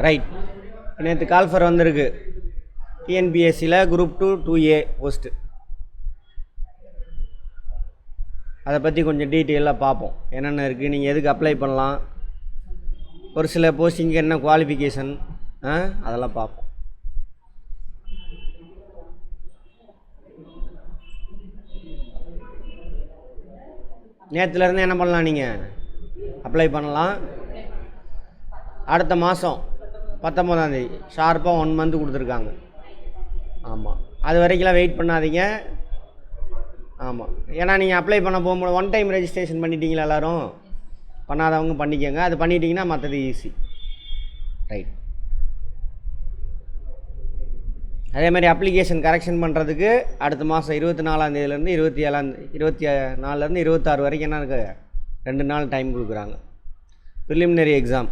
Right. நேற்று call for வந்திருக்கு டிஎன்பிஎஸ்சியில் group 2 2A post. அதை பற்றி கொஞ்சம் டீட்டெயிலாக பார்ப்போம். என்னென்ன இருக்குது, நீங்கள் எதுக்கு அப்ளை பண்ணலாம், ஒரு சில போஸ்டிங்க்கு என்ன குவாலிஃபிகேஷன், அதெல்லாம் பார்ப்போம். நேற்றுலேருந்து என்ன பண்ணலாம், நீங்கள் அப்ளை பண்ணலாம். அடுத்த மாதம் 19ஆம் தேதி ஷார்ப்பாக 1 மந்த் கொடுத்துருக்காங்க. ஆமாம், அது வரைக்கும்லாம் வெயிட் பண்ணாதீங்க. ஆமாம், ஏன்னா நீங்கள் அப்ளை பண்ண போகும்போது 1 டைம் ரெஜிஸ்ட்ரேஷன் பண்ணிட்டீங்களா, எல்லோரும் பண்ணாதவங்க பண்ணிக்கோங்க. அது பண்ணிட்டீங்கன்னா மற்றது ஈஸி. ரைட். அதே மாதிரி அப்ளிகேஷன் கரெக்ஷன் பண்ணுறதுக்கு அடுத்த மாதம் 24ஆம் தேதியிலேருந்து 24லேருந்து 26 வரைக்கும் என்ன இருக்குது, 2 நாள் டைம் கொடுக்குறாங்க. ப்ரிலிமினரி எக்ஸாம்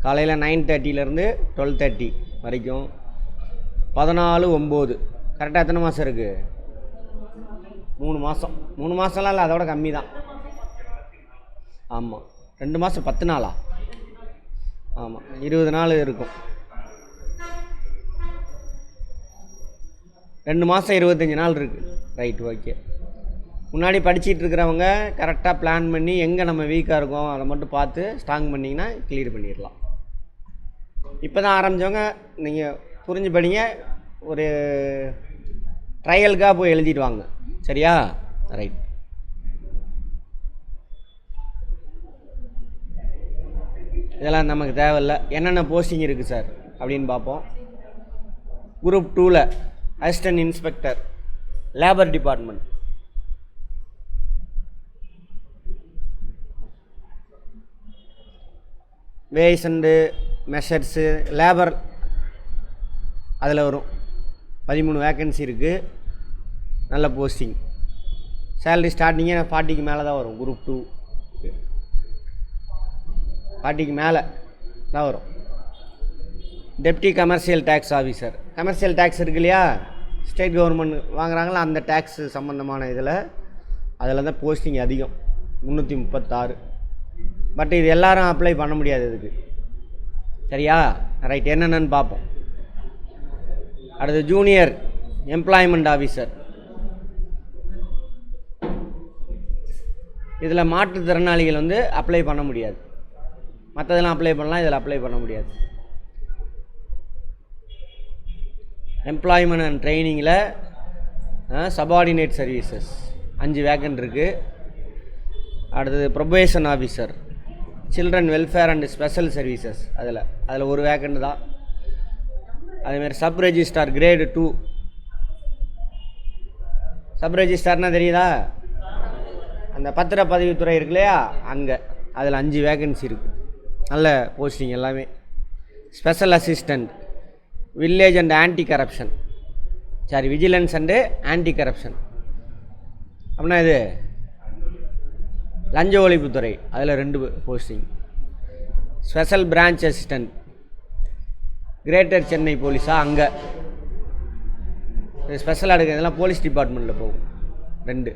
காலையில் 9:30லேருந்து 12:30 வரைக்கும். 14/9 கரெக்டாக எத்தனை மாதம் இருக்குது, 3 மாதம். 3 மாதம்லாம் இல்லை, அதோட கம்மி தான். ஆமாம், 2 மாதம் 10 நாளா? ஆமாம், 20 நாள் இருக்கும். 2 மாதம் 25 நாள் இருக்குது. Right, okay. முன்னாடி படிச்சுட்டு இருக்கிறவங்க கரெக்டாக பிளான் பண்ணி எங்கே நம்ம வீக்காக இருக்கோம் அதை மட்டும் பார்த்து ஸ்ட்ராங் பண்ணிங்கன்னா கிளியர் பண்ணிடலாம். இப்போ தான் ஆரம்பித்தவங்க நீங்கள் புரிஞ்சு படிங்க, ஒரு ட்ரையலுக்காக போய் எழுதிட்டு வாங்க, சரியா? ரைட். இதெல்லாம் நமக்கு தேவையில்லை. என்னென்ன போஸ்டிங் இருக்குது சார் அப்படின்னு பார்ப்போம். குரூப் 2ல் assistant inspector, labour department. Weights and measures labour அதில் வரும். 13 வேக்கன்சி இருக்குது. நல்ல போஸ்டிங். சேலரி ஸ்டார்டிங்கே 40க்கு மேலே தான் வரும். குரூப் 2 40க்கு மேலே தான் வரும். Deputy commercial tax officer. Commercial tax இருக்கு இல்லையா, ஸ்டேட் கவர்மெண்ட் வாங்குறாங்களா, அந்த டேக்ஸு சம்மந்தமான அதில் தான் போஸ்டிங் அதிகம், 336. பட் இது எல்லோரும் அப்ளை பண்ண முடியாது இதுக்கு, சரியா? ரைட், என்னென்னு பார்ப்போம். அடுத்து ஜூனியர் எம்ப்ளாய்மெண்ட் ஆஃபீஸர். இதில் மாற்றுத்திறனாளிகள் அப்ளை பண்ண முடியாது. மற்றதெல்லாம் அப்ளை பண்ணலாம், இதில் அப்ளை பண்ண முடியாது. எம்ப்ளாய்மெண்ட் அண்ட் ட்ரைனிங்கில் சபார்டினேட் சர்வீசஸ் 5 வேக்கன்ட் இருக்குது. அடுத்தது probation officer, children welfare and special services, அதில் 1 வேக்கண்ட் தான். அதேமாதிரி சப் ரெஜிஸ்டார் கிரேடு 2. சப் ரெஜிஸ்டார்னால் தெரியுதா, அந்த பத்திரப்பதிவுத்துறை இருக்கு இல்லையா, அங்கே அதில் 5 வேக்கன்சி இருக்குது. நல்ல போஸ்டிங் எல்லாமே. Special assistant village and anti corruption, sorry vigilance and anti corruption. அப்படின்னா இது லஞ்ச ஒழிப்புத்துறை, அதில் 2 posting. Special branch assistant greater Chennai போலீஸா, அங்கே ஸ்பெஷலாக எடுக்க இதெல்லாம் போலீஸ் டிபார்ட்மெண்ட்டில் போகும், 2.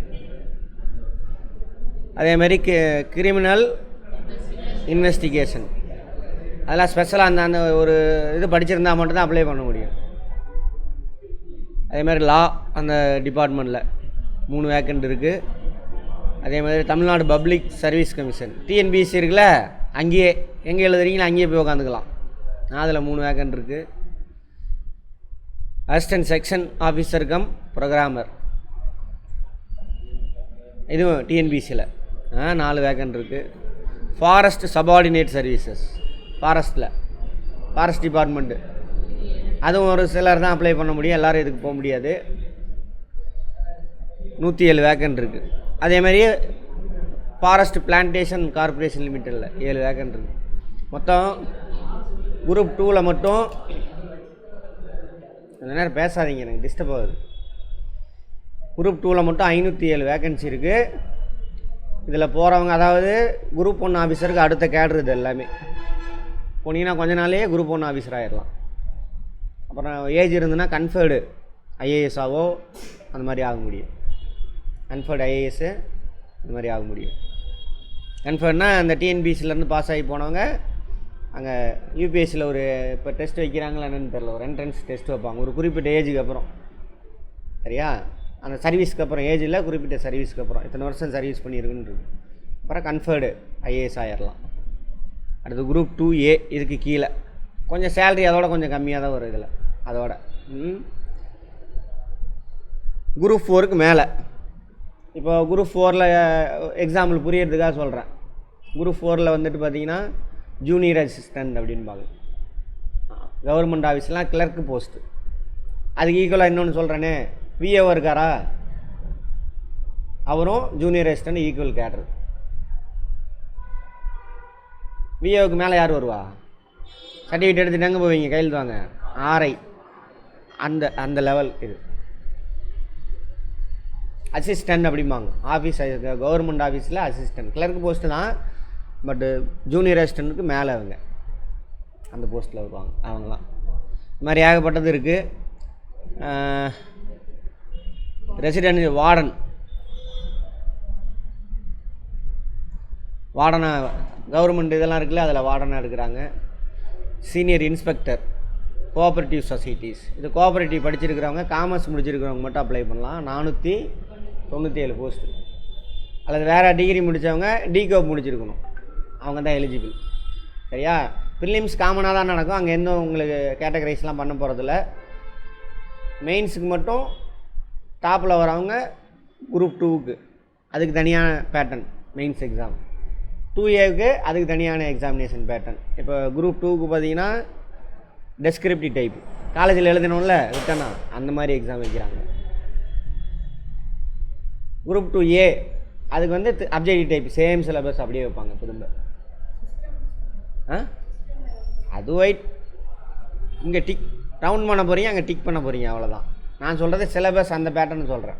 அதேமாதிரி கிரிமினல் இன்வெஸ்டிகேஷன், அதெல்லாம் ஸ்பெஷலாக அந்த ஒரு இது படிச்சிருந்தால் மட்டும்தான் அப்ளை பண்ண முடியும். அதேமாதிரி லா, அந்த டிபார்ட்மெண்ட்டில் 3 வேக்கண்ட் இருக்குது. அதே மாதிரி Tamil Nadu public service commission, TNPSC இருக்குல்ல, அங்கேயே எங்கே எழுதுறீங்களோ அங்கேயே போய் உட்காந்துக்கலாம். அதில் 3 வேக்கண்ட் இருக்குது. Assistant section officer come programmer, இதுவும் டிஎன்பிஎஸ்சியில் 4 வேக்கண்ட் இருக்குது. Forest subordinate services, forest department, அதுவும் ஒரு சிலர் தான் அப்ளை பண்ண முடியும், எல்லோரும் இதுக்கு போக முடியாது. 107 வேக்கண்ட் இருக்குது. அதேமாதிரி ஃபாரஸ்ட் பிளான்டேஷன் கார்பரேஷன் லிமிட்டடில் 7 வேக்கண்ட் இருக்குது. மொத்தம் குரூப் 2ல் மட்டும், அந்த நேரம் பேசாதீங்க, எனக்கு டிஸ்டர்ப் ஆகுது. குரூப் 2ல் மட்டும் 507 வேக்கன்சி இருக்குது. இதில் போகிறவங்க, அதாவது குரூப் 1 ஆஃபீஸருக்கு அடுத்த கேட்ரு இது எல்லாமே. போனீங்கன்னா கொஞ்ச நாளே குரூப் 1 ஆஃபீஸர் ஆகிடலாம். அப்புறம் ஏஜ் இருந்துன்னா கன்ஃபர்டு ஐஏஎஸ்ஸாவோ அந்த மாதிரி ஆக முடியும். கன்ஃபர்டு ஐஏஎஸ்ஸு இந்த மாதிரி ஆக முடியும். கன்ஃபர்ட்னா அந்த டிஎன்பிசிலேருந்து பாஸ் ஆகி போனவங்க அங்கே யூபிஎஸ்சியில் ஒரு இப்போ டெஸ்ட் வைக்கிறாங்களா என்னென்னு தெரில, ஒரு என்ட்ரன்ஸ் டெஸ்ட் வைப்பாங்க ஒரு குறிப்பிட்ட ஏஜுக்கு அப்புறம். சரியா? அந்த சர்வீஸ்க்கு அப்புறம் ஏஜ் இல்லை, குறிப்பிட்ட சர்வீஸ்க்கு அப்புறம் இத்தனை வருஷம் சர்வீஸ் பண்ணியிருக்குன்னு அப்புறம் கன்ஃபர்டு ஐஏஎஸ் ஆயிடலாம். அடுத்து குரூப் 2A, இதுக்கு கீழே கொஞ்சம் சேலரி அதோட கொஞ்சம் கம்மியாக தான் வரும் இதில். அதோட குரூப் 4க்கு மேலே. இப்போ குரூப் 4ல் எக்ஸாம்பிள் புரியறதுக்காக சொல்கிறேன். குரூப் 4ல் வந்துட்டு பார்த்தீங்கன்னா ஜூனியர் அசிஸ்டண்ட் அப்படின்பாங்க. கவர்மெண்ட் ஆஃபீஸ்லாம் கிளர்க்கு போஸ்ட்டு. அதுக்கு ஈக்குவலாக இன்னொன்று சொல்கிறேனே, விஏஓ இருக்காரா, அவரும் ஜூனியர் அசிஸ்டண்ட் ஈக்குவல் கேட்ரு. விஏஓக்கு மேலே யார் வருவா? சர்டிஃபிகேட் எடுத்துகிட்டு எங்கே போவீங்க? கையில் வாங்க, ஆர்ஐ. அந்த லெவல் இது அசிஸ்டண்ட் அப்படிம்பாங்க. ஆஃபீஸ் கவர்மெண்ட் ஆஃபீஸில் அசிஸ்டண்ட் கிளர்க் போஸ்ட்டு தான், பட்டு ஜூனியர் அசிஸ்டண்ட்டுக்கு மேலே அவங்க அந்த போஸ்ட்டில் வருவாங்க. அவங்களாம் இது மாதிரி ஏகப்பட்டது இருக்குது. ரெசிடென்ட் வார்டனாக கவர்மெண்ட் இதெல்லாம் இருக்குல்ல, அதில் வார்டனாக இருக்கிறாங்க. சீனியர் இன்ஸ்பெக்டர் கோஆப்ரேட்டிவ் சொசைட்டிஸ், இது கோஆப்ரேட்டிவ் படிச்சிருக்கிறவங்க, காமர்ஸ் முடிச்சிருக்கிறவங்க மட்டும் அப்ளை பண்ணலாம். 497 போஸ்ட்டு. அல்லது வேறு டிகிரி முடித்தவங்க டிகோப் முடிச்சிருக்கணும், அவங்க தான் எலிஜிபிள். சரியா? ப்ரிலிம்ஸ் காமனாக தான் நடக்கும், அங்கே எந்த உங்களுக்கு கேட்டகரைஸ்லாம் பண்ண போகிறதில்ல. மெயின்ஸுக்கு மட்டும் டாப்பில் வரவங்க குரூப் 2க்கு அதுக்கு தனியான பேட்டர்ன் மெயின்ஸ் எக்ஸாம், 2Aவுக்கு அதுக்கு தனியான எக்ஸாமினேஷன் பேட்டர்ன். இப்போ குரூப் 2க்கு பார்த்தீங்கன்னா டெஸ்கிரிப்டிவ் டைப், காலேஜில் எழுதணும்ல ரிட்டனா, அந்த மாதிரி எக்ஸாம் வைக்கிறாங்க. குரூப் 2A அதுக்கு வந்து அப்ஜெக்டிவ் டைப், சேம் சிலபஸ் அப்படியே வைப்பாங்க திரும்ப. அது ஒயிட், இங்கே டிக் ரவுண்ட் பண்ண போகிறீங்க, அங்கே டிக் பண்ண போகிறீங்க, அவ்வளோதான். நான் சொல்கிறது சிலபஸ் அந்த பேட்டர்னு சொல்கிறேன்.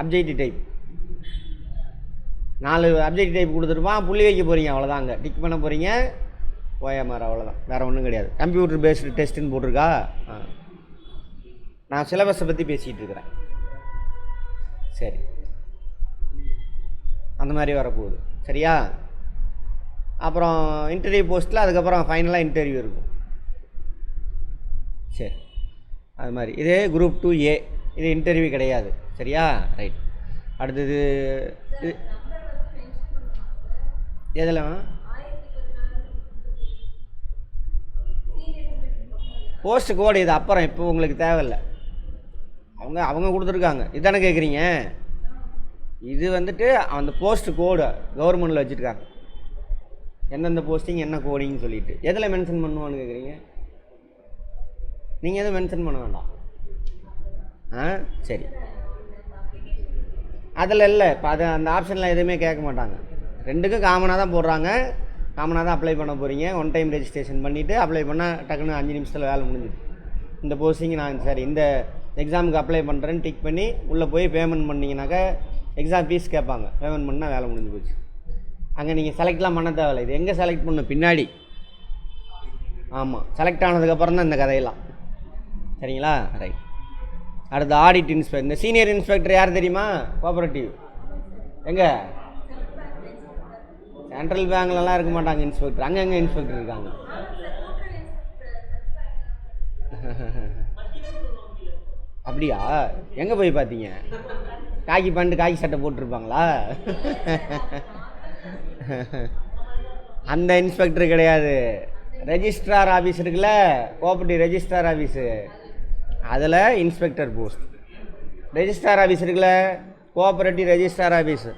அப்ஜெக்டிவ் டைப் 4 அப்ஜெக்டிவ் டைப் கொடுத்துருப்பான், புள்ளி வைக்க போகிறீங்க, அவ்வளோதான். அங்கே டிக் பண்ண போகிறீங்க, ஓஎம்ஆர், அவ்வளோதான். வேறு ஒன்றும் கிடையாது. கம்ப்யூட்டர் பேஸ்டு டெஸ்ட்டுன்னு போட்டிருக்கா. நான் சிலபஸை பற்றி பேசிகிட்டு இருக்கிறேன். சரி, அந்த மாதிரி வரப்போகுது. சரியா? அப்புறம் இன்டர்வியூ போஸ்ட்டில் அதுக்கப்புறம் ஃபைனலாக இன்டர்வியூ இருக்கும். சரி, அது மாதிரி இது குரூப் 2A, இது இன்டர்வியூ கிடையாது. சரியா? ரைட். அடுத்தது இது எதில் போஸ்ட் கோடு, இது அப்புறம், இப்போ உங்களுக்கு தேவையில்லை. அவங்க கொடுத்துருக்காங்க, இதானே கேட்குறீங்க. இது வந்துட்டு அந்த போஸ்ட் கோடு கவர்மெண்ட்டில் வச்சுருக்காங்க, எந்தெந்த போஸ்டிங் என்ன கோடிங்னு சொல்லிட்டு. எதில் மென்ஷன் பண்ணுவான்னு கேட்குறீங்க? நீங்கள் எதுவும் மென்ஷன் பண்ண வேண்டாம். சரி, அதில் இல்லை. இப்போ அது அந்த ஆப்ஷனில் எதுவுமே கேட்க மாட்டாங்க. ரெண்டுக்கும் காமனாக தான் போடுறாங்க, காமனாக தான் அப்ளை பண்ண போகிறீங்க. ஒன் டைம் ரெஜிஸ்ட்ரேஷன் பண்ணிவிட்டு அப்ளை பண்ணால் டக்குன்னு 5 நிமிஷத்தில் வேலை முடிஞ்சுது. இந்த போஸ்டிங் நான் சரி இந்த எக்ஸாமுக்கு அப்ளை பண்ணுறேன்னு டிக் பண்ணி உள்ளே போய் பேமெண்ட் பண்ணிங்கனாக்கா எக்ஸாம் ஃபீஸ் கேட்பாங்க, பேமெண்ட் பண்ணால் வேலை முடிஞ்சு போச்சு. அங்கே நீங்கள் செலக்ட்லாம் பண்ண தேவையில்லை. இது எங்கே செலக்ட் பண்ணணும்? பின்னாடி. ஆமாம், செலக்ட் ஆனதுக்கப்புறம் தான் இந்த கதையெல்லாம். சரிங்களா? ரைட். அடுத்து ஆடிட் இன்ஸ்பெக்டர். இந்த சீனியர் இன்ஸ்பெக்டர் யார் தெரியுமா? கோஆப்ரேட்டிவ். எங்கே? சென்ட்ரல் பேங்க்லலாம் இருக்க மாட்டாங்க இன்ஸ்பெக்டர், அங்கங்கே இன்ஸ்பெக்டர் இருக்காங்க. அப்படியா? எங்கே போய் பார்த்தீங்க? காக்கி பேண்ட் காக்கி சட்டை போட்டிருப்பாங்களா? அந்த இன்ஸ்பெக்டர் கிடையாது. ரெஜிஸ்ட்ரார் ஆஃபீஸ் இருக்குல்ல, கோஆப்ரேட்டிவ் ரெஜிஸ்ட்ரார் ஆஃபீஸு, அதில் இன்ஸ்பெக்டர் போஸ்ட். ரெஜிஸ்ட்ரார் ஆஃபீஸ் இருக்குல்ல, கோஆப்ரேட்டிவ் ரெஜிஸ்ட்ரார் ஆஃபீஸு,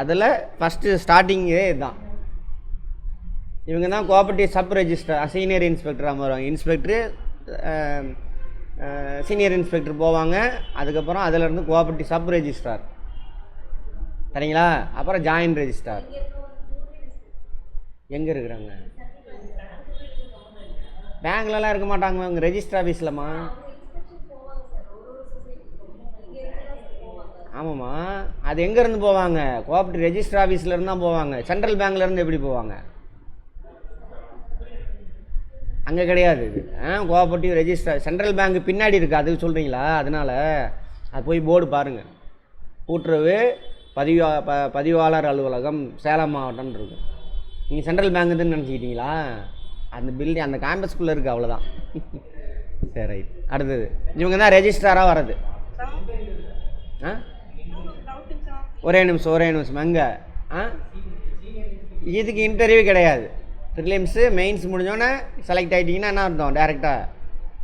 அதில் ஃபஸ்ட்டு ஸ்டார்டிங்கே இதுதான். இவங்க தான் கோஆப்ரேட்டிவ் சப் ரெஜிஸ்ட்ரார், சீனியர் இன்ஸ்பெக்டராக வருவாங்க. இன்ஸ்பெக்டரு சீனியர் இன்ஸ்பெக்டர் போவாங்க, அதுக்கப்புறம் அதிலேருந்து கோஆப்ரேட்டிவ் சப் ரெஜிஸ்ட்ரார். சரிங்களா? அப்புறம் ஜாயின்ட் ரெஜிஸ்ட்ரார். எங்கே இருக்கிறாங்க? பேங்க்லலாம் இருக்க மாட்டாங்க, அவங்க ரெஜிஸ்டர் ஆஃபீஸ்லம்மா. ஆமாம்மா, அது எங்கேருந்து போவாங்க? கோஆப்ரேட்டிவ் ரெஜிஸ்டர் ஆஃபீஸ்லேருந்து தான் போவாங்க. சென்ட்ரல் பேங்க்லேருந்து எப்படி போவாங்க? அங்கே கிடையாது இது. கோஆப்ரேட்டிவ் ரெஜிஸ்டர் சென்ட்ரல் பேங்க் பின்னாடி இருக்குது, அதுக்கு சொல்கிறீங்களா? அதனால் அது போய் போர்டு பாருங்கள். கூட்டுறவு பதிவாளர் அலுவலகம் சேலம் மாவட்டம்னு இருக்கும். நீங்கள் சென்ட்ரல் பேங்க்குன்னு நினச்சிக்கிட்டீங்களா? அந்த பில்டிங் அந்த கேம்பஸ்குள்ளே இருக்குது, அவ்வளோதான். சரி, ரைட். அடுத்தது இவங்க தான் ரெஜிஸ்ட்ராராக வர்றது. ஆ, ஒரே நிமிஷம் அங்கே. இதுக்கு இன்டர்வியூ கிடையாது. ப்ரிலிம்ஸு மெயின்ஸ் முடிஞ்சோன்னே செலக்ட் ஆகிட்டிங்கன்னா என்ன அர்த்தம், டேரெக்டாக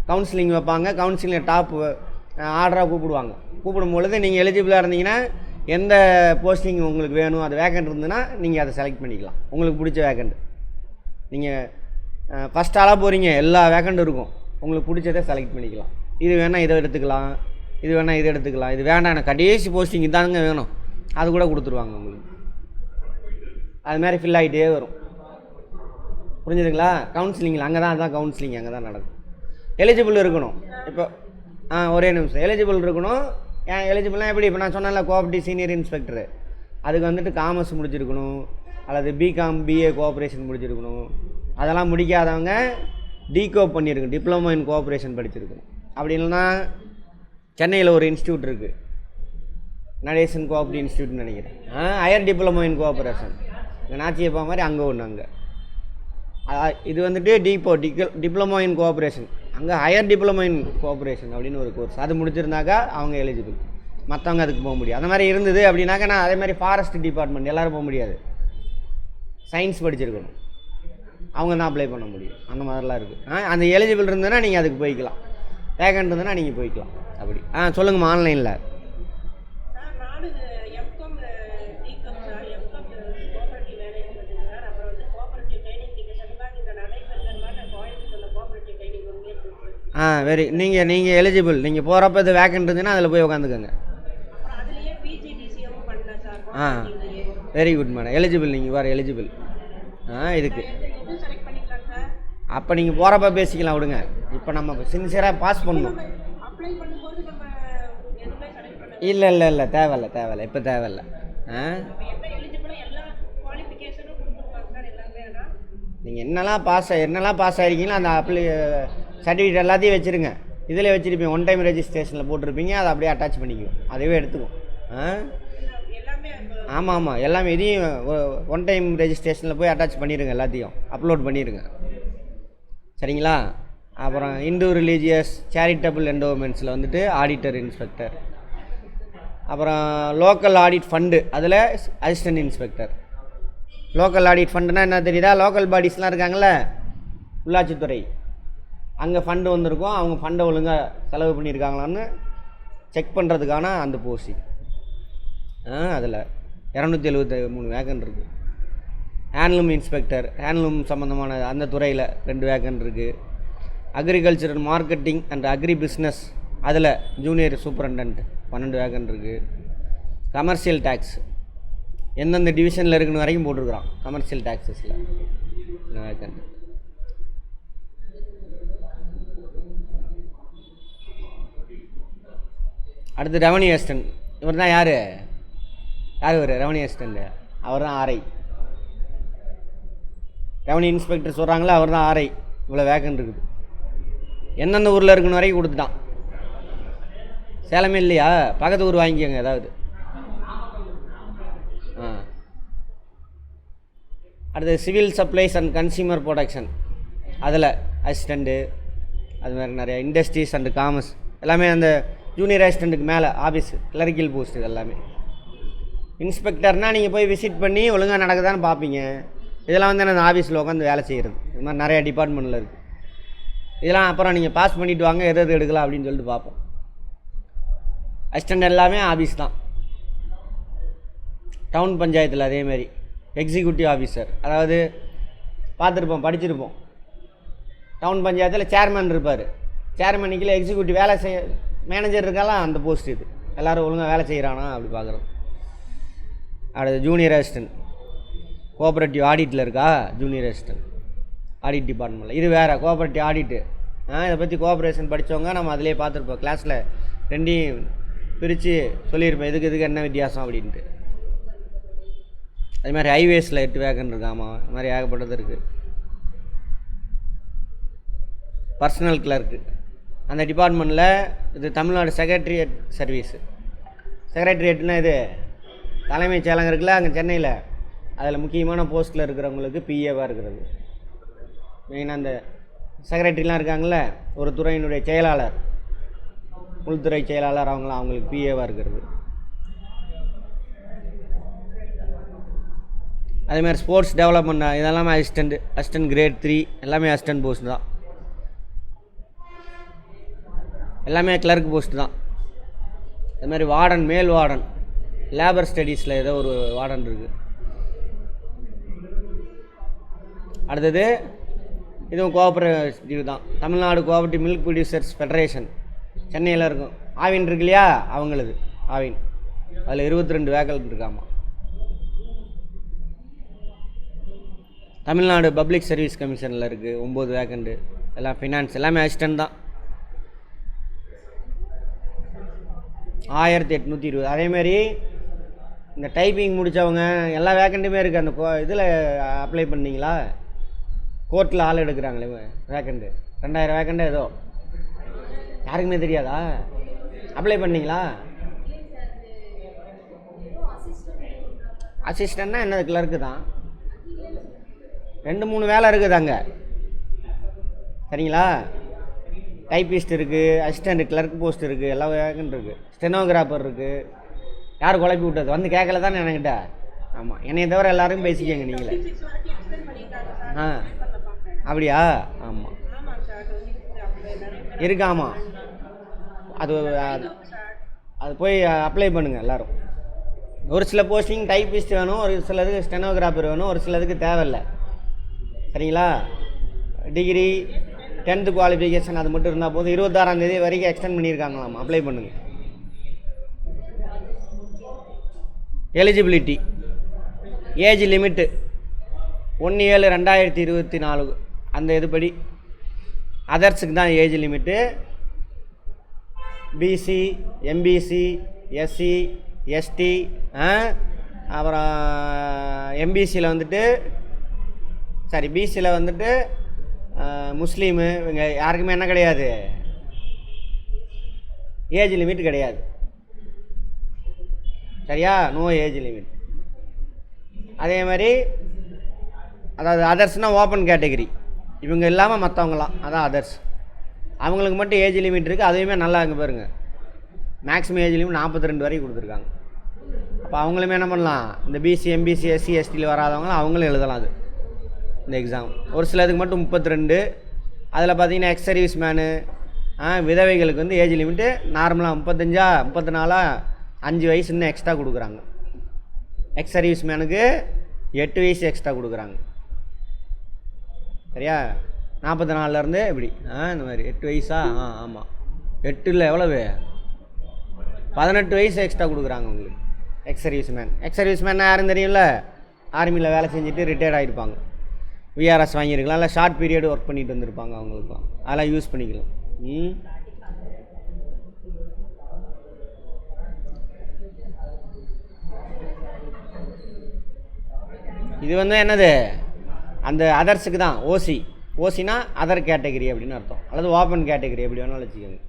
கவுன்சிலிங் வைப்பாங்க. கவுன்சிலிங் டாப் ஆர்டராக கூப்பிடும்பொழுது நீங்கள் எலிஜிபிளாக இருந்தீங்கன்னா எந்த போஸ்டிங் உங்களுக்கு வேணும், அது வேக்கண்ட் இருந்ததுன்னா நீங்கள் அதை செலக்ட் பண்ணிக்கலாம். உங்களுக்கு பிடிச்ச வேக்கண்ட் நீங்கள் ஃபஸ்ட் ஆளாக போகிறீங்க, எல்லா வேக்கண்ட்டும் இருக்கும், உங்களுக்கு பிடிச்சதை செலக்ட் பண்ணிக்கலாம். இது வேணால் இதை எடுத்துக்கலாம், இது வேணால் இதை எடுத்துக்கலாம், இது வேண்டாம் எனக்கு கடைசி போஸ்டிங் இதானுங்க வேணும், அது கூட கொடுத்துருவாங்க உங்களுக்கு. அது மாதிரி ஃபில் ஆகிட்டே வரும். புரிஞ்சுதுங்களா? கவுன்சிலிங்கில் அங்கே தான், அதுதான் கவுன்சிலிங் அங்கே தான் நடக்கும். எலிஜிபிள் இருக்கணும். இப்போ ஒரே நிமிஷம், எலிஜிபிள் இருக்கணும். ஏன் எலிஜிபிள்னால் எப்படி? இப்போ நான் சொன்னேன்ல, கோஆப்ரேட்டிவ் சீனியர் இன்ஸ்பெக்டரு, அதுக்கு வந்துட்டு காமர்ஸ் முடிச்சிருக்கணும், அல்லது பிகாம் பிஏ கோஆப்ரேஷன் முடிச்சிருக்கணும். அதெல்லாம் முடிக்காதவங்க டிகோப் பண்ணியிருக்கணும், டிப்ளமோ இன் கோஆப்ரேஷன் படிச்சிருக்கணும். அப்படி இல்லைன்னா சென்னையில் ஒரு இன்ஸ்டியூட் இருக்குது, நடேசன் கோஆப்ரேட்டிவ் இன்ஸ்டியூட்னு நினைக்கிறேன், ஹையர் டிப்ளமோ இன் கோஆப்ரேஷன், இங்கே நாச்சியப்பா மாதிரி அங்கே ஒன்று. அங்கே இது வந்துட்டு டிப்ளமோ இன் கோஆப்ரேஷன், அங்கே ஹையர் டிப்ளமோ இன் கோஆப்ரேஷன் அப்படின்னு ஒரு கோர்ஸ், அது முடிச்சிருந்தாக்கா அவங்க எலிஜிபிள், மற்றவங்க அதுக்கு போக முடியும். அந்த மாதிரி இருந்தது அப்படின்னாக்கா நான் அதே மாதிரி ஃபாரஸ்ட் டிபார்ட்மெண்ட் எல்லோரும் போக முடியாது, சயின்ஸ் படிச்சிருக்கணும், அவங்க தான் அப்ளை பண்ண முடியும். அந்த மாதிரிலாம் இருக்குது. அந்த எலிஜிபிள் இருந்ததுன்னா நீங்கள் அதுக்கு போய்க்கலாம், வேகண்ட் இருந்ததுன்னா நீங்கள் போய்க்கலாம். அப்படி சொல்லுங்கம்மா. ஆன்லைனில் நீங்கள் எலிஜிபிள், நீங்கள் போகிறப்ப இது வேக்கண்ட் இருந்துச்சுன்னா அதில் போய் உட்காந்துக்கோங்க. Very good madam. எலிஜிபிள், நீங்கள் வேறு எலிஜிபிள் இதுக்கு. அப்போ நீங்கள் போகிறப்ப பேசிக்கலாம், விடுங்க. இப்போ நம்ம சின்சியராக பாஸ் பண்ணணும். இல்லை தேவையில்லை இப்போ தேவையில்லை. நீங்கள் என்னெல்லாம் பாஸ் ஆகிருக்கீங்களோ அந்த சர்டிஃபிகேட் எல்லாத்தையும் வச்சுருங்க. இதில் வச்சுருப்பீங்க, ஒன் டைம் ரெஜிஸ்ட்ரேஷனில் போட்டிருப்பீங்க, அதை அப்படியே அட்டாச் பண்ணிக்குவோம், அதுவே எடுத்துக்கும். ஆமாம் எல்லாமே இதையும் ஒன் டைம் ரெஜிஸ்ட்ரேஷனில் போய் அட்டாச் பண்ணிடுங்க, எல்லாத்தையும் அப்லோட் பண்ணிடுங்க. சரிங்களா? அப்புறம் இந்து ரிலீஜியஸ் சேரிட்டபிள் என்டோமெண்ட்ஸில் வந்துட்டு ஆடிட்டர் இன்ஸ்பெக்டர், அப்புறம் லோக்கல் ஆடிட் ஃபண்டு அதில் அசிஸ்டன்ட் இன்ஸ்பெக்டர். லோக்கல் ஆடிட் ஃபண்டுனா என்ன தெரியுதா? லோக்கல் பாடிஸ்லாம் இருக்காங்கள்ல, உள்ளாட்சித்துறை, அங்கே ஃபண்டு வந்திருக்கும், அவங்க ஃபண்டை ஒழுங்காக செலவு பண்ணியிருக்காங்களான்னு செக் பண்ணுறதுக்கான அந்த போஸ்டிங். அதில் 273 வேக்கண்ட் இருக்குது. ஹேண்ட்லூம் இன்ஸ்பெக்டர், ஹேண்ட்லூம் சம்மந்தமான அந்த துறையில் 2 வேக்கண்ட் இருக்குது. Agriculture and marketing and agri business அதில் ஜூனியர் சூப்பரண்டன்ட் 12 வேக்கண்ட் இருக்குது. கமர்ஷியல் டேக்ஸ் எந்தெந்த டிவிஷனில் இருக்குன்னு வரைக்கும் போட்டிருக்கிறான். கமர்ஷியல் டேக்ஸஸில் வேக்கண்ட். அடுத்து ரெவன்யூ அசிஸ்டன்ட். இவர் தான் யார் இவர்? ரெவன்யூ அசிஸ்டண்ட்டு, அவர் தான் ஆர்ஐ. ரெவன்யூ இன்ஸ்பெக்டர் சொல்கிறாங்களே, அவர் தான் ஆர்ஐ. இவ்வளோ வேக்கண்ட் இருக்குது. எந்தெந்த ஊரில் இருக்குன்னு வரைக்கும் கொடுத்துட்டான். சேலமே இல்லையா? பக்கத்து ஊர் வாங்கிக்கோங்க ஏதாவது. அடுத்து civil supplies and consumer production, அதில் அசிஸ்டண்ட்டு, அது மாதிரி நிறையா. இண்டஸ்ட்ரீஸ் அண்டு காமர்ஸ் எல்லாமே அந்த ஜூனியர் அசிஸ்டண்ட்டுக்கு மேலே ஆஃபீஸ் கிளரிக்கல் போஸ்ட். இது எல்லாமே இன்ஸ்பெக்டர்னால் நீங்கள் போய் விசிட் பண்ணி ஒழுங்காக நடக்குதான்னு பார்ப்பீங்க. இதெல்லாம் வந்து அந்த ஆஃபீஸில் உட்காந்து வேலை செய்கிறது. இது மாதிரி நிறையா டிபார்ட்மெண்ட்டில் இருக்குது. இதெல்லாம் அப்புறம் நீங்கள் பாஸ் பண்ணிவிட்டு வாங்க, எது எடுக்கலாம் அப்படின்னு சொல்லிட்டு பார்ப்போம். அசிஸ்டண்ட் எல்லாமே ஆஃபீஸ் தான். டவுன் பஞ்சாயத்தில் அதேமாரி எக்ஸிக்யூட்டிவ் ஆஃபீஸர், அதாவது பார்த்துருப்போம், படிச்சிருப்போம். டவுன் பஞ்சாயத்தில் சேர்மன் இருப்பார். சேர்மனிக்கில் எக்ஸிக்யூட்டிவ் வேலை செய்ய மேனேஜர் இருக்காலாம், அந்த போஸ்ட் இது. எல்லோரும் ஒழுங்காக வேலை செய்கிறானா அப்படி பார்க்குறோம். அடுத்து ஜூனியர் அசிஸ்டன்ட், கோஆப்ரேட்டிவ் ஆடிட்டில் இருக்கா ஜூனியர் அசிஸ்டன்ட், ஆடிட் டிபார்ட்மெண்ட்டில். இது வேறு கோஆப்ரேட்டிவ் ஆடிட்டு. இதை பற்றி கோஆப்ரேஷன் படித்தவங்க நம்ம அதிலே பார்த்துருப்போம். கிளாஸில் ரெண்டையும் பிரித்து சொல்லியிருப்பேன், இதுக்கு என்ன வித்தியாசம் அப்படின்ட்டு. அது மாதிரி ஹைவேஸில் 8 வேக்கண்ட் இருக்காமா, இது மாதிரி ஏகப்பட்டது இருக்குது. பர்சனல் கிளர்க்கு, அந்த டிபார்ட்மெண்ட்டில் இது தமிழ்நாடு செக்ரட்டரியேட் சர்வீஸு. செக்ரட்டரியேட்னா இது தலைமைச் செயலகம் இருக்குல்ல அங்கே சென்னையில், அதில் முக்கியமான போஸ்ட்டில் இருக்கிறவங்களுக்கு பிஏவாக இருக்கிறது. மெயினாக அந்த செக்ரட்டரிலாம் இருக்காங்கள்ல, ஒரு துறையினுடைய செயலாளர், உள்துறை செயலாளர், அவங்களுக்கு பிஏவாக இருக்கிறது. அதேமாதிரி ஸ்போர்ட்ஸ் டெவலப்மெண்ட் இதெல்லாமே அசிஸ்டன்ட் கிரேட் 3 எல்லாமே அசிஸ்டன்ட் போஸ்ட் தான், எல்லாமே கிளர்க் போஸ்ட் தான். அதுமாதிரி வார்டன், மேல் வார்டன், லேபர் ஸ்டடீஸில் ஏதோ ஒரு வார்டன் இருக்குது. அடுத்தது இதுவும் கோஆப்ரேட்டிவ் தான், Tamil Nadu cooperative milk producers federation, சென்னையில் இருக்கும். ஆவின் இருக்கு இல்லையா, அவங்களது ஆவின், அதில் 22 வேக்கன்ட் இருக்காமா. தமிழ்நாடு பப்ளிக் சர்வீஸ் கமிஷனில் இருக்குது 9 வேக்கண்ட்டு, எல்லாம் ஃபினான்ஸ், எல்லாமே அசிஸ்டன்ட் தான். 1820. அதேமாரி இந்த டைப்பிங் முடித்தவங்க எல்லா வேக்கண்ட்டுமே இருக்குது. அந்த இதில் அப்ளை பண்ணிங்களா, கோர்ட்டில் ஆள் எடுக்கிறாங்களே வேக்கண்ட்டு, 2000 வேக்கண்ட்டு ஏதோ, யாருக்குமே தெரியாதா? அப்ளை பண்ணிங்களா? அசிஸ்டண்ட்னா என்னது, கிளர்க்கு தான். 2-3 வேலை இருக்குது அங்கே, சரிங்களா? டைப்பிஸ்ட் இருக்குது, அசிஸ்டண்ட் கிளர்க் போஸ்ட் இருக்குது, எல்லா வேக்கண்ட் இருக்குது. ஸ்டெனோகிராஃபர் இருக்குது. யார் குழப்பி விட்டது? வந்து கேட்கல தானே என்கிட்ட? ஆமாம், என்னைய தவிர எல்லாரும் பேசிக்கங்க நீங்களே. ஆ அப்படியா? ஆமாம் இருக்கு. ஆமாம், அது அது போய் அப்ளை பண்ணுங்கள் எல்லோரும். ஒரு சில போஸ்டிங் டைப்பிஸ்ட் வேணும், ஒரு சிலருக்கு ஸ்டெனோகிராஃபர் வேணும், ஒரு சிலருக்கு தேவையில்லை, சரிங்களா? டிகிரி 10th குவாலிஃபிகேஷன் அது மட்டும் இருந்தால் போதும். 26ஆம் தேதி வரைக்கும் எக்ஸ்டெண்ட் பண்ணியிருக்காங்களாம், அப்ளை பண்ணுங்கள். எலிஜிபிலிட்டி ஏஜ் லிமிட்டு 1/7/2024 அந்த இதுபடி அதர்ஸுக்கு தான் age limit. BC, MBC, SC, ST, அப்புறம் எம்பிசியில் வந்துட்டு பிசியில் வந்துட்டு முஸ்லீமு, இவங்க யாருக்குமே என்ன கிடையாது, ஏஜ் லிமிட் கிடையாது, சரியா? No age limit. அதே மாதிரி அதாவது அதர்ஸ்னால் ஓப்பன் கேட்டகரி, இவங்க இல்லாமல் மற்றவங்களாம், அதான் அதர்ஸ். அவங்களுக்கு மட்டும் ஏஜ் லிமிட் இருக்குது. அதுவுமே நல்லா இங்கே பாருங்கள், மேக்ஸிமம் ஏஜ் லிமிட் 42 வரைக்கும் கொடுத்துருக்காங்க. அப்போ அவங்களுமே என்ன பண்ணலாம், இந்த பிசி, எம்பிசி, எஸ்சி, எஸ்டியில் வராதவங்களும் அவங்களும் எழுதலாம் அது இந்த எக்ஸாம். ஒரு சிலதுக்கு மட்டும் 32. அதில் பார்த்தீங்கன்னா எக்ஸ் சர்வீஸ் மேனு, விதவைகளுக்கு வந்து ஏஜ் லிமிட்டு நார்மலாக 35 34 5 வயசு இன்னும் எக்ஸ்ட்ரா கொடுக்குறாங்க. எக்ஸ் சர்வீஸ் மேனுக்கு 8 வயசு எக்ஸ்ட்ரா கொடுக்குறாங்க, சரியா? 44லேருந்து இப்படி இந்த மாதிரி 8 வயசா? ஆமாம், 8 எவ்வளவு, 18 வயசு எக்ஸ்ட்ரா கொடுக்குறாங்க உங்களுக்கு ex service man. Ex service man யாரும் தெரியும்ல, ஆர்மியில் வேலை செஞ்சுட்டு ரிட்டையர்ட் ஆகிருப்பாங்க, விஆர்எஸ் வாங்கியிருக்கலாம், இல்லை ஷார்ட் பீரியட் ஒர்க் பண்ணிட்டு வந்திருப்பாங்க, அவங்களுக்குலாம் அதெல்லாம் யூஸ் பண்ணிக்கலாம். இது வந்து என்னது, அந்த அதர்ஸுக்கு தான் ஓசி. ஓசினா அதர் கேட்டகரி அப்படின்னு அர்த்தம், அல்லது ஓப்பன் கேட்டகரி எப்படி வேணாலும் வச்சுக்கோங்க.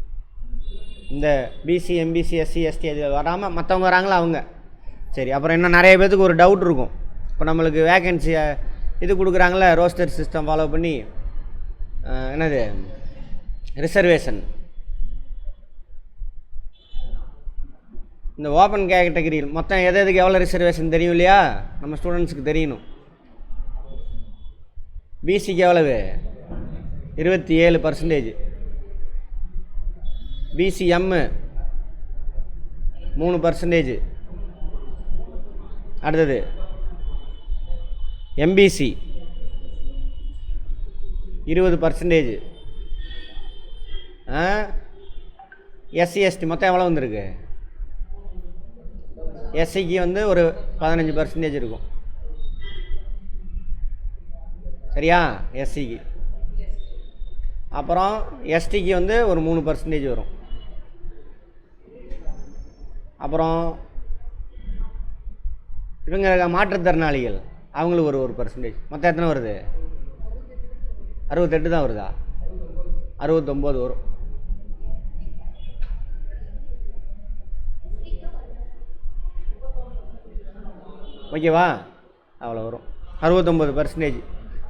இந்த பிசி, எம்பிசி, எஸ்சி, எஸ்டி அது வராமல் மற்றவங்க வராங்களா அவங்க, சரி. அப்புறம் இன்னும் நிறைய பேர்த்துக்கு ஒரு டவுட் இருக்கும். இப்போ நம்மளுக்கு வேக்கன்சி இது கொடுக்குறாங்களே, ரோஸ்டர் சிஸ்டம் ஃபாலோ பண்ணி, என்னது ரிசர்வேஷன். இந்த ஓப்பன் கேட்டகரியில் மொத்தம் எதுக்கு எவ்வளோ ரிசர்வேஷன் தெரியும் இல்லையா, நம்ம ஸ்டூடெண்ட்ஸுக்கு தெரியணும். பிசிக்கு எவ்வளவு, 27%. பிசிஎம் 3%. அடுத்தது எம்பிசி 20%. எஸ்சி, எஸ்டி மொத்தம் எவ்வளோ வந்துருக்கு, எஸ்சிக்கு வந்து ஒரு 15% இருக்கும், சரியா? எஸ்சிக்கு. அப்புறம் எஸ்டிக்கு வந்து ஒரு 3% வரும். அப்புறம் இவங்க மாற்றுத்திறனாளிகள் அவங்களுக்கு ஒரு 1%. மொத்தம் எத்தனை வருது, 68 தான் வருதா, 69 வரும். ஓகேவா? அவ்வளோ வரும், 69%.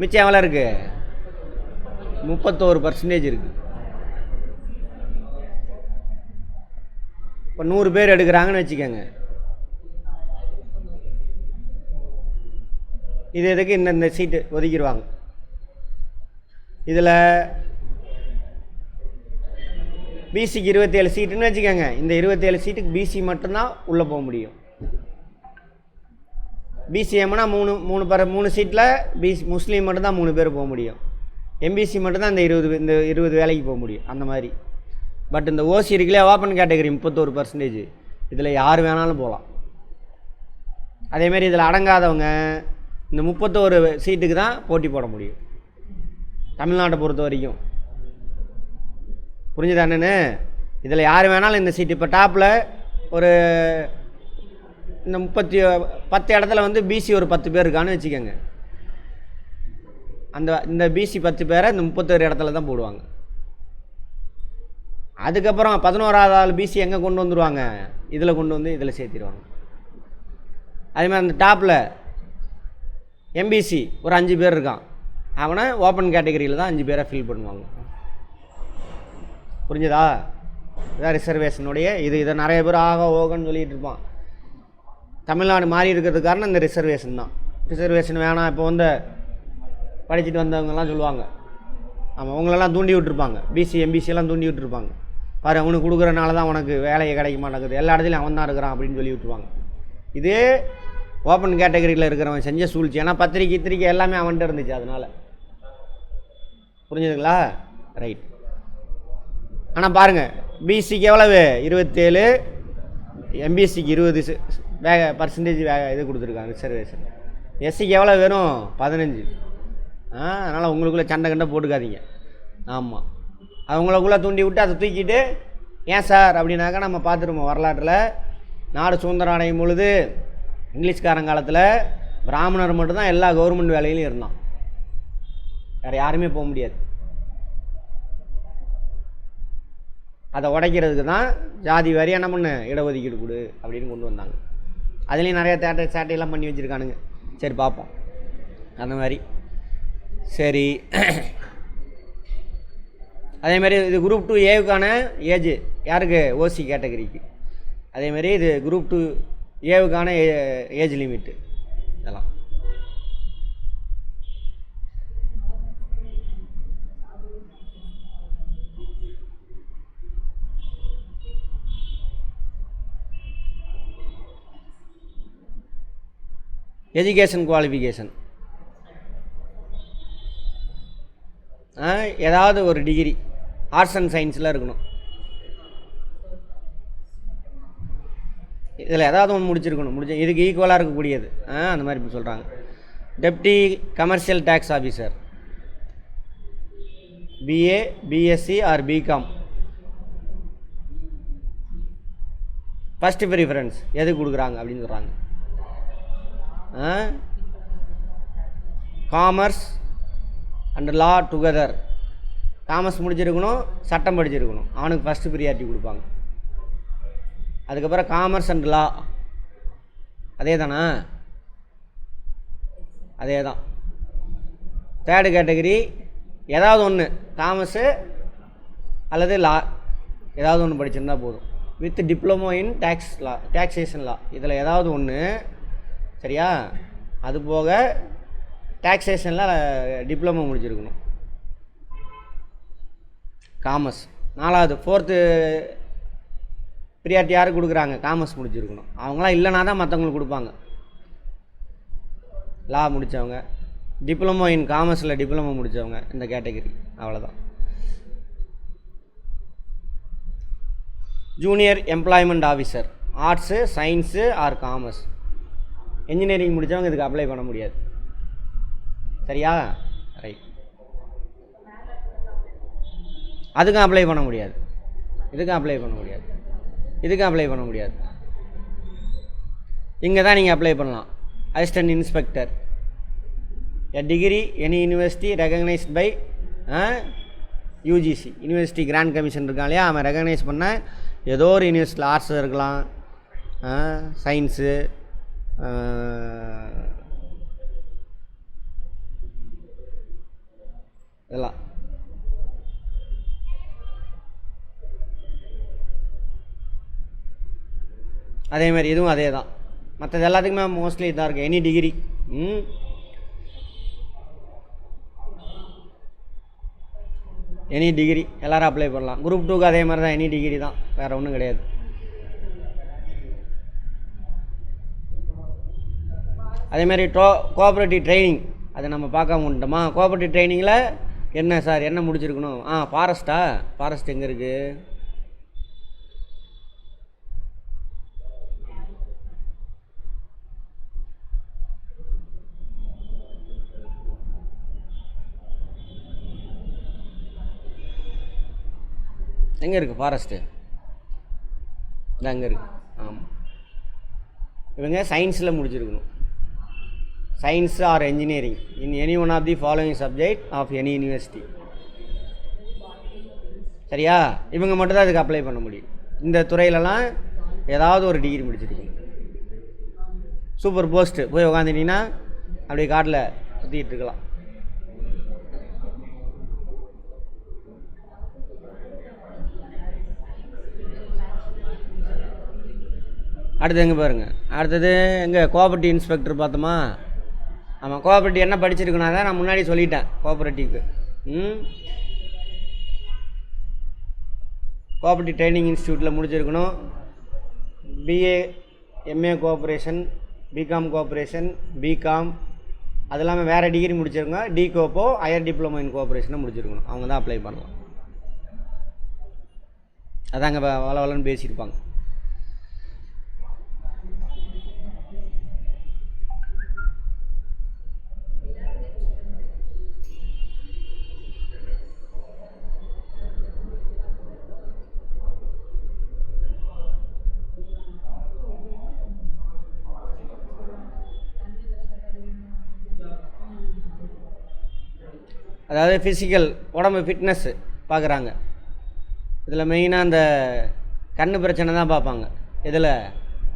மிச்சம் எவ்வளோ இருக்குது, 31% இருக்குது. இப்போ 100 பேர் எடுக்கிறாங்கன்னு வச்சுக்கோங்க. இது எதுக்கு இந்த சீட்டு ஒதுக்கிடுவாங்க. இதில் பிசிக்கு 27 சீட்டுன்னு வச்சுக்கோங்க. இந்த 27 சீட்டுக்கு பிசி மட்டும்தான் உள்ளே போக முடியும். பிசிஎம்னா 3 சீட்டில் பிசி முஸ்லீம் மட்டும்தான் 3 பேர் போக முடியும். எம்பிசி மட்டும்தான் இந்த 20 வேலைக்கு போக முடியும் அந்த மாதிரி. பட் இந்த ஓசி இருக்குல்லையே ஓப்பன் கேட்டகரி 31%, இதில் யார் வேணாலும் போகலாம். அதேமாரி இதில் அடங்காதவங்க இந்த 31 சீட்டுக்கு தான் போட்டி போட முடியும் தமிழ்நாட்டை பொறுத்த வரைக்கும். புரிஞ்சுதா என்னன்னு? இதில் யார் வேணாலும் இந்த சீட்டு இப்போ டாப்பில் ஒரு இந்த 10 இடத்துல வந்து பிசி ஒரு 10 பேர் இருக்கான்னு வச்சுக்கோங்க. இந்த பிசி 10 பேரை இந்த 31 இடத்துல தான் போடுவாங்க. அதுக்கப்புறம் 11ஆவது ஆள் பிசி எங்கே கொண்டு வந்துடுவாங்க? இதில் கொண்டு வந்து இதில் சேர்த்திடுவாங்க. அதேமாதிரி அந்த டாப்பில் எம்பிசி ஒரு 5 பேர் இருக்கான், அவனை ஓப்பன் கேட்டகரியில் தான் 5 பேரை ஃபில் பண்ணுவாங்க. புரிஞ்சுதா? இதான் ரிசர்வேஷனுடைய இதை நிறைய பேர் ஓகன்னு சொல்லிகிட்டு இருப்பான். தமிழ்நாடு மாறி இருக்கிறதுக்கு காரணம் இந்த ரிசர்வேஷன் தான். ரிசர்வேஷன் வேணாம் இப்போ வந்து படிச்சுட்டு வந்தவங்கலாம் சொல்லுவாங்க. ஆமாம், அவங்களெல்லாம் தூண்டி விட்டுருப்பாங்க. பிசி எம்பிசியெல்லாம் தூண்டி விட்டுருப்பாங்க. பாரு, அவனுக்கு கொடுக்குறனால தான் உனக்கு வேலையை கிடைக்க மாட்டேங்குது, எல்லா இடத்துலையும் அவன் தான் இருக்கிறான் அப்படின்னு சொல்லி விட்டுருவாங்க. இதே ஓப்பன் கேட்டகரியில் இருக்கிறவன் செஞ்ச சூழ்ச்சி. ஏன்னா பத்திரிக்கை எல்லாமே அவன்கிட்ட இருந்துச்சு, அதனால். புரிஞ்சுதுங்களா? ரைட். ஆனால் பாருங்கள், பிசிக்கு எவ்வளவு? 27, எம்பிசிக்கு 20% இது கொடுத்துருக்காங்க ரிசர்வேஷன். எஸ்சிக்கு எவ்வளோ? வெறும் 15. அதனால் உங்களுக்குள்ளே சண்டை போட்டுக்காதீங்க. ஆமாம், அவங்களுக்குள்ளே தூண்டி விட்டு அதை தூக்கிட்டு ஏன் சார் அப்படின்னாக்கா நம்ம பார்த்துருப்போம் வரலாற்றில். நாடு சுதந்திரம் அடையும் பொழுது இங்கிலீஷ்காரன் காலத்தில் பிராமணர் மட்டும்தான் எல்லா கவர்மெண்ட் வேலையிலையும் இருந்தான், வேறு யாருமே போக முடியாது. அதை உடைக்கிறதுக்கு தான் ஜாதி வாரியாக என்ன பண்ணு இடஒதுக்கீடு கொடு அப்படின்னு கொண்டு வந்தாங்க. அதுலேயும் நிறைய சேட்டையெல்லாம் பண்ணி வச்சுருக்கானுங்க. சரி பார்ப்போம் அந்த மாதிரி. சரி, அதேமாதிரி இது குரூப் 2 ஏவுக்கான ஏஜ் யாருக்கு? ஓசி கேட்டகரிக்கு. அதேமாதிரி இது குரூப் 2 ஏவுக்கான ஏஜ் லிமிட்டு. இதெல்லாம் எஜுகேஷன் குவாலிஃபிகேஷன் ஏதாவது ஒரு டிகிரி ஆர்ட்ஸ் அண்ட் சயின்ஸில் இருக்கணும். இதில் ஏதாவது ஒன்று முடிச்சிருக்கணும். இதுக்கு ஈக்குவலாக இருக்கக்கூடியது அந்த மாதிரி இப்போ சொல்கிறாங்க. Deputy commercial tax officer, BA, BSc or BCom. First preference எது கொடுக்குறாங்க அப்படின்னு சொல்கிறாங்க. Commerce and law together. Commerce முடிச்சிருக்கணும், சட்டம் படிச்சிருக்கணும், அவனுக்கு ஃபஸ்ட்டு ப்ரியாரிட்டி கொடுப்பாங்க. அதுக்கப்புறம் காமர்ஸ் அண்ட் லா, அதே தானா? அதே தான். தேர்டு கேட்டகரி ஏதாவது ஒன்று காமர்ஸு அல்லது லா ஏதாவது ஒன்று படிச்சிருந்தா போதும். வித் டிப்ளமோ இன் டேக்ஸேஷன் லா, இதில் ஏதாவது ஒன்று. சரியா? அது போக டேக்ஸேஷனில் டிப்ளமோ முடிச்சிருக்கணும். காமர்ஸ். நாலாவது, ஃபோர்த்து ப்ரியாரிட்டி யாருக்கு கொடுக்குறாங்க? காமர்ஸ் முடிச்சிருக்கணும். அவங்களாம் இல்லைனா தான் மற்றவங்களுக்கு கொடுப்பாங்க. லா முடித்தவங்க, டிப்ளமோ இன் காமர்ஸில் டிப்ளமோ முடித்தவங்க, இந்த கேட்டகரி. அவ்வளோதான். Junior employment officer, arts, science or commerce. Engineering முடித்தவங்க இதுக்கு அப்ளை பண்ண முடியாது. சரியா? ரைட். அதுக்கும் அப்ளை பண்ண முடியாது, இதுக்கும் அப்ளை பண்ண முடியாது, இதுக்கும் அப்ளை பண்ண முடியாது. இங்கே தான் நீங்கள் அப்ளை பண்ணலாம். Assistant inspector, a degree any university recognised by UGC, university grant commission இருக்கான் இல்லையா, அவன் ரெகக்னைஸ் பண்ண ஏதோ ஒரு யூனிவர்சிட்டியில் ஆர்ட்ஸ் இருக்கலாம், சயின்ஸு, இதெல்லாம் அதேமாதிரி இதுவும் அதே தான். மற்றது எல்லாத்துக்குமே மோஸ்ட்லி இதாக இருக்குது, எனி டிகிரி. எனி டிகிரி எல்லோரும் அப்ளை பண்ணலாம். குரூப் 2க்கு அதே மாதிரி தான், எனி டிகிரி தான், வேறு ஒன்றும் கிடையாது. அதேமாதிரி கோஆப்ரேட்டிவ் ட்ரைனிங் அதை நம்ம பார்க்காம வந்துட்டோமா. கோஆப்ரேட்டிவ் ட்ரைனிங்கில் என்ன சார் என்ன முடிச்சிருக்கணும்? ஃபாரஸ்ட்டா? ஃபாரஸ்ட் எங்கே இருக்குது? எங்கே இருக்குது ஃபாரஸ்ட்டு? இது அங்கே இருக்குது. ஆமாம், இவங்க சயின்ஸில் முடிச்சிருக்கணும். Science or engineering in any one of the following subject of any university. சரியா? இவங்க மட்டும்தான் அதுக்கு அப்ளை பண்ண முடியும். இந்த துறையிலலாம் ஏதாவது ஒரு டிகிரி முடிச்சிருக்கணும். சூப்பர் போஸ்ட்டு போய் உக்காந்துட்டிங்கன்னா அப்படியே காட்டில் சுற்றிட்டு இருக்கலாம். அடுத்து எங்கே பாருங்கள், அடுத்தது எங்கே கோஆப்ரேட்டிவ் இன்ஸ்பெக்டர் பார்த்தோமா. ஆமாம், கோஆப்ரேட்டிவ் என்ன படிச்சிருக்கணும் அதான் நான் முன்னாடி சொல்லிட்டேன். கோஆப்ரேட்டிவ்க்கு கோஆப்ரேட்டிவ் ட்ரைனிங் இன்ஸ்டியூட்டில் முடிச்சிருக்கணும். BA MA cooperation, BCom cooperation, BCom, அது இல்லாமல் வேறு டிகிரி முடிச்சிருக்கோங்க. டிகோப்போ ஹையர் டிப்ளமோ இன் கோஆப்ரேஷனை முடிச்சிருக்கணும். அவங்க தான் அப்ளை பண்ணலாம். அதாங்க வளவலன்னு பேசியிருப்பாங்க. அதாவது ஃபிசிக்கல் உடம்பு ஃபிட்னஸ்ஸு பார்க்குறாங்க. இதில் மெயினாக அந்த கண் பிரச்சனை தான் பார்ப்பாங்க. இதில்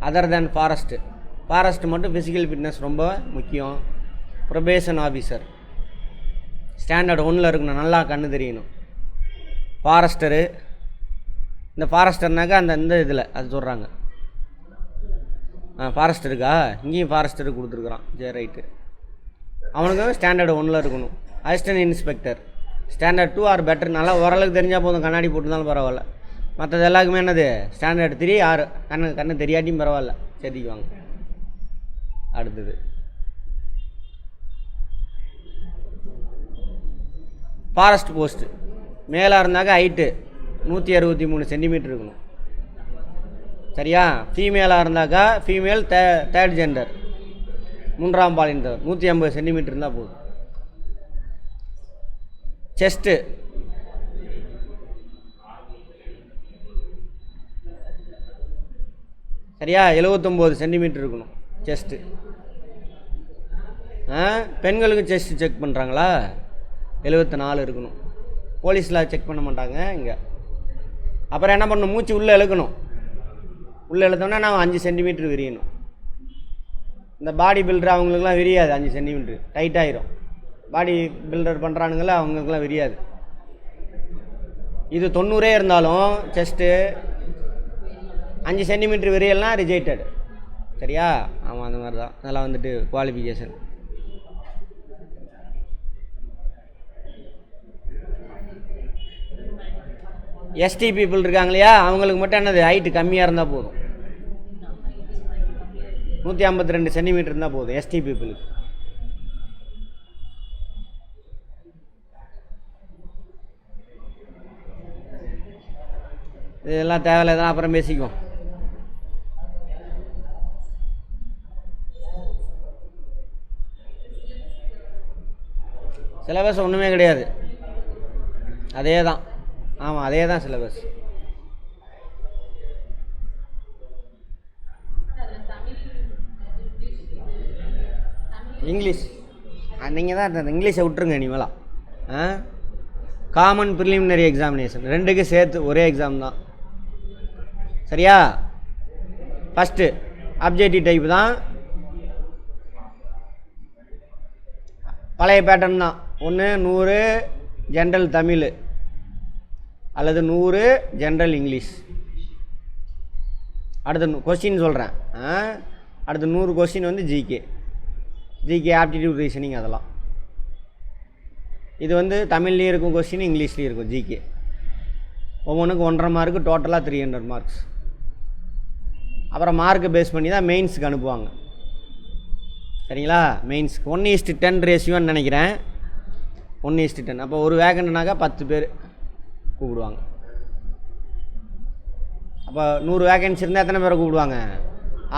அதர் தேன் ஃபாரஸ்ட்டு மட்டும் ஃபிசிக்கல் ஃபிட்னஸ் ரொம்ப முக்கியம். ப்ரொபேஷன் ஆஃபீஸர் ஸ்டாண்டர்ட் 1 இருக்கணும், நல்லா கண் தெரியணும். ஃபாரஸ்டரு, இந்த ஃபாரஸ்டர்னாக்கா இந்த இதில் அது சொல்கிறாங்க. ஃபாரஸ்டருக்கா? இங்கேயும் ஃபாரஸ்டரு கொடுத்துருக்குறான். சரி, ரைட்டு. அவனுக்கும் ஸ்டாண்டர்ட் 1 இருக்கணும். Assistant inspector standard 2 are better, நல்லா ஓரளவுக்கு தெரிஞ்சால் போதும், கண்ணாடி போட்டுருந்தாலும் பரவாயில்ல. மற்றது எல்லாருக்குமே என்னது ஸ்டாண்டர்ட் 3 ஆர் கண்ணு தெரியாட்டியும் பரவாயில்ல, சேர்த்திக்குவாங்க. அடுத்தது ஃபாரஸ்ட் போஸ்ட்டு. மேலாக இருந்தாக்க ஹைட்டு 163 சென்டிமீட்டர் இருக்கணும். சரியா? ஃபீமேலாக இருந்தாக்கா ஃபீமேல் தேர்ட் ஜெண்டர், 3ஆம் பாலினத்தவர், 150 சென்டிமீட்டர் இருந்தால் போதும். செஸ்ட்டு சரியா? 79 சென்டிமீட்டர் இருக்கணும் செஸ்ட்டு. பெண்களுக்கு செஸ்ட்டு செக் பண்ணுறாங்களா? 74 இருக்கணும். போலீஸில் செக் பண்ண மாட்டாங்க இங்கே. அப்புறம் என்ன பண்ணணும்? மூச்சு உள்ளே இழுக்கணும். உள்ளே இழுத்தோம்னா நான் 5 சென்டிமீட்டர் விரியணும். இந்த பாடி பில்டர் அவங்களுக்குலாம் விரியாது, 5 சென்டிமீட்டர் டைட்டாயிரும். பாடி பில்டர் பண்ணுறானுங்கள அவங்களுக்குலாம் விரியாது. இது 90 இருந்தாலும் செஸ்ட்டு 5 சென்டிமீட்டர் விரியல்னா ரிஜெக்டட். சரியா? ஆமாம், அந்த மாதிரி தான். அதெல்லாம் வந்துட்டு குவாலிஃபிகேஷன். எஸ்டி பீப்புள் இருக்காங்க இல்லையா, அவங்களுக்கு மட்டும் என்னது ஹைட்டு கம்மியாக இருந்தால் போதும். 152 சென்டிமீட்டர் இருந்தால் போதும் எஸ்டி பீப்புளுக்கு. இதெல்லாம் தேவையில்லை, தான் அப்புறம் பேசிக்குவோம். சிலபஸ் ஒன்றுமே கிடையாது, அதே தான். ஆமாம், அதே தான் சிலபஸ். இங்கிலீஷ் நீங்கள் தான் இங்கிலீஷை விட்டுருங்க இனிமேலாம். காமன் ப்ரிலிமினரி எக்ஸாமினேஷன் 2க்கு சேர்த்து ஒரே எக்ஸாம் தான். சரியா? ஃபஸ்ட்டு அப்ஜெக்டிவ் டைப் தான், பழைய பேட்டர்ன் தான். 100 ஜென்ரல் தமிழ் அல்லது 100 ஜென்ரல் இங்கிலீஷ். அடுத்த கொஸ்டின் சொல்கிறேன். அடுத்த 100 கொஸ்டின் வந்து ஜிகே ஆப்டிடியூட் ரீசனிங் அதெல்லாம். இது வந்து தமிழ்லேயும் இருக்கும் கொஸ்டின், இங்கிலீஷ்லேயும் இருக்கும் ஜிகே. ஒவ்வொன்றுக்கு 1.5 மார்க்கு, டோட்டலாக 300 மார்க்ஸ். அப்புறம் மார்க்கை பேஸ் பண்ணி தான் மெயின்ஸுக்கு அனுப்புவாங்க. சரிங்களா? மெயின்ஸுக்கு 1:10 ரேஷியோன்னு நினைக்கிறேன். 1:10. அப்போ ஒரு வேகண்ட்னாக்கா 10 பேர் கூப்பிடுவாங்க. அப்போ 100 வேகன்சி இருந்தால் எத்தனை பேரை கூப்பிடுவாங்க?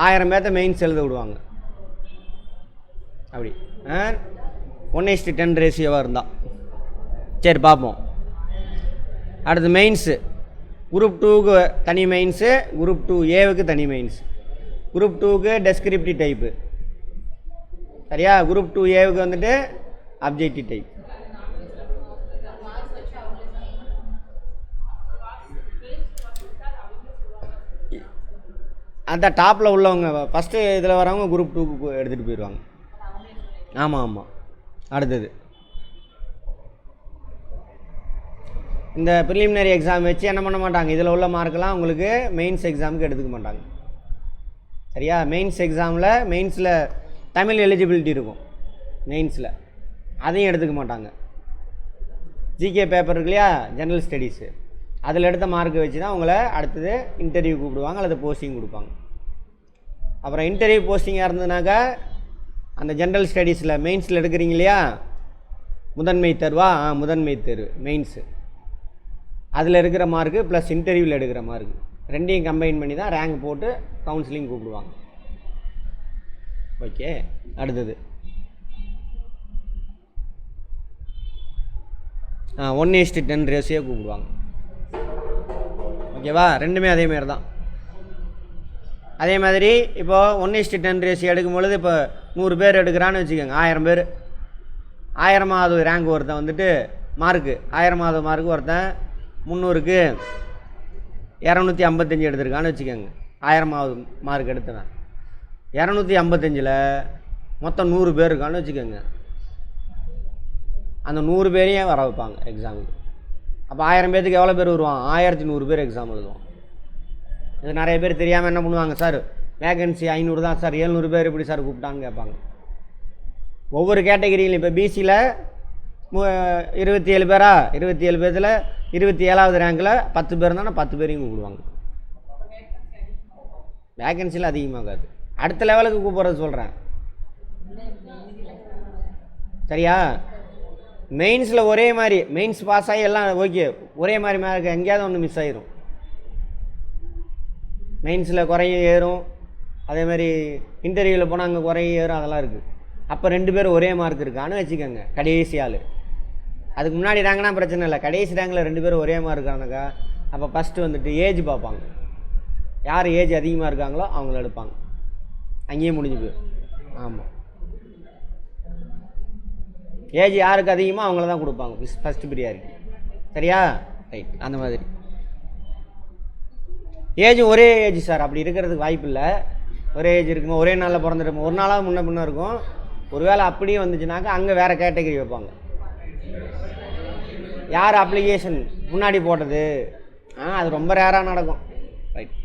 1000 பேர்த்த மெயின்ஸ் எழுத விடுவாங்க. அப்படி 1:10 ரேஷியோவாக இருந்தால். சரி பார்ப்போம். அடுத்து மெயின்ஸு. குரூப் 2க்கு தனி மெயின்ஸு, குரூப் 2A தனி மெயின்ஸ். குரூப் 2க்கு டெஸ்கிரிப்டிவ் டைப்பு. சரியா? குரூப் 2A வந்துட்டு அப்ஜெக்டிவ் டைப். அந்த டாப்பில் உள்ளவங்க ஃபஸ்ட்டு இதில் வரவங்க குரூப் 2க்கு எடுத்துகிட்டு போயிடுவாங்க. ஆமாம். அடுத்தது இந்த ப்ரிலிமினரி எக்ஸாம் வச்சு என்ன பண்ண மாட்டாங்க, இதில் உள்ள மார்க்கெலாம் உங்களுக்கு மெயின்ஸ் எக்ஸாமுக்கு எடுத்துக்க மாட்டாங்க. சரியா? மெயின்ஸில் தமிழ் எலிஜிபிலிட்டி இருக்கும். மெயின்ஸில் அதையும் எடுத்துக்க மாட்டாங்க. ஜிகே பேப்பர் இருக்கு இல்லையா, ஜென்ரல் ஸ்டடீஸு, அதில் எடுத்த மார்க்கை வச்சு தான் உங்களை அடுத்தது இன்டர்வியூ கூப்பிடுவாங்க அல்லது போஸ்டிங் கொடுப்பாங்க. அப்புறம் இன்டர்வியூ போஸ்டிங்காக இருந்ததுனாக்கா அந்த ஜென்ரல் ஸ்டடீஸில் மெயின்ஸில் எடுக்கிறீங்க இல்லையா, முதன்மை தேர்வு மெயின்ஸு, அதில் இருக்கிற மார்க்கு ப்ளஸ் இன்டர்வியூவில் எடுக்கிற மார்க்கு ரெண்டையும் கம்பைன் பண்ணி தான் ரேங்க் போட்டு கவுன்சிலிங் கூப்பிடுவாங்க. ஓகே. அடுத்தது 1:10 ரேஷியோ கூப்பிடுவாங்க. ஓகேவா? ரெண்டுமே அதேமாரி தான். அதே மாதிரி இப்போது 1:10 ரேஷியோ எடுக்கும் பொழுது இப்போ 100 பேர் எடுக்கிறான்னு வச்சுக்கோங்க. 1000 பேர், 1000வது ரேங்க் ஒருத்தன் வந்துட்டு மார்க்கு 1000வது மார்க்கு ஒருத்தன் 300க்கு 255 எடுத்திருக்கான்னு வச்சுக்கோங்க. 1000வது மார்க் எடுத்தவன் 255ல் மொத்தம் 100 பேர் இருக்கான்னு வச்சுக்கோங்க. அந்த 100 பேரையும் வர வைப்பாங்க எக்ஸாமுக்கு. அப்போ 1000 பேர்த்துக்கு எவ்வளோ பேர் வருவான்? 1100 பேர் எக்ஸாம் எழுதுவோம். இது நிறைய பேர் தெரியாமல் என்ன பண்ணுவாங்க, சார் வேகன்சி 500 தான் சார், 700 பேர் எப்படி சார் கூப்பிட்டான்னு கேட்பாங்க. ஒவ்வொரு கேட்டகிரியிலும் இப்போ பிசியில் 27 பேரா, 27 பேர்த்தில் 27வது ரேங்கில் 10 பேர் இருந்தால் 10 பேரையும் கூப்பிடுவாங்க. வேகன்சியில் அதிகமாகாது. அடுத்த லெவலுக்கு கூப்பிட்றது சொல்கிறேன். சரியா? மெயின்ஸில் ஒரே மாதிரி மெயின்ஸ் பாஸ் ஆகி எல்லாம் ஓகே, ஒரே மாதிரி மார்க் எங்கேயாவது ஒன்று மிஸ் ஆகிரும். மெயின்ஸில் குறையும் ஏறும், அதேமாதிரி இன்டர்வியூவில் போனால் அங்கே குறையும் ஏறும், அதெல்லாம் இருக்குது. அப்போ 2 பேர் ஒரே மார்க் இருக்கான்னு வச்சுக்கோங்க. கடைசி ஆள், அதுக்கு முன்னாடி ரேங்க்னா பிரச்சனை இல்லை. கடைசி ரேங்கில் 2 பேர் ஒரே மார்க் இருக்கானாக்கா அப்போ ஃபஸ்ட்டு வந்துட்டு ஏஜ் பார்ப்பாங்க. யார் ஏஜ் அதிகமாக இருக்காங்களோ அவங்கள எடுப்பாங்க. அங்கேயே முடிஞ்சு போயிடும். ஆமாம், ஏஜ் யாருக்கு அதிகமோ அவங்கள தான் கொடுப்பாங்க ஃபஸ்ட்டு ப்ரியாரிட்டி. சரியா? ரைட். அந்த மாதிரி ஏஜ் ஒரே ஏஜ் சார் அப்படி இருக்கிறதுக்கு வாய்ப்பு இல்லை. ஒரே ஏஜ் இருக்குமா, ஒரே நாளில் பிறந்துருப்போம், ஒரு நாளாக முன்ன பின்ன இருக்கும். ஒருவேளை அப்படியே வந்துச்சுனாக்கா அங்கே வேறு கேட்டகரி வைப்பாங்க. யார் அப்ளிகேஷன் முன்னாடி போட்டது, அது ரொம்ப ரேராக நடக்கும். ரைட்.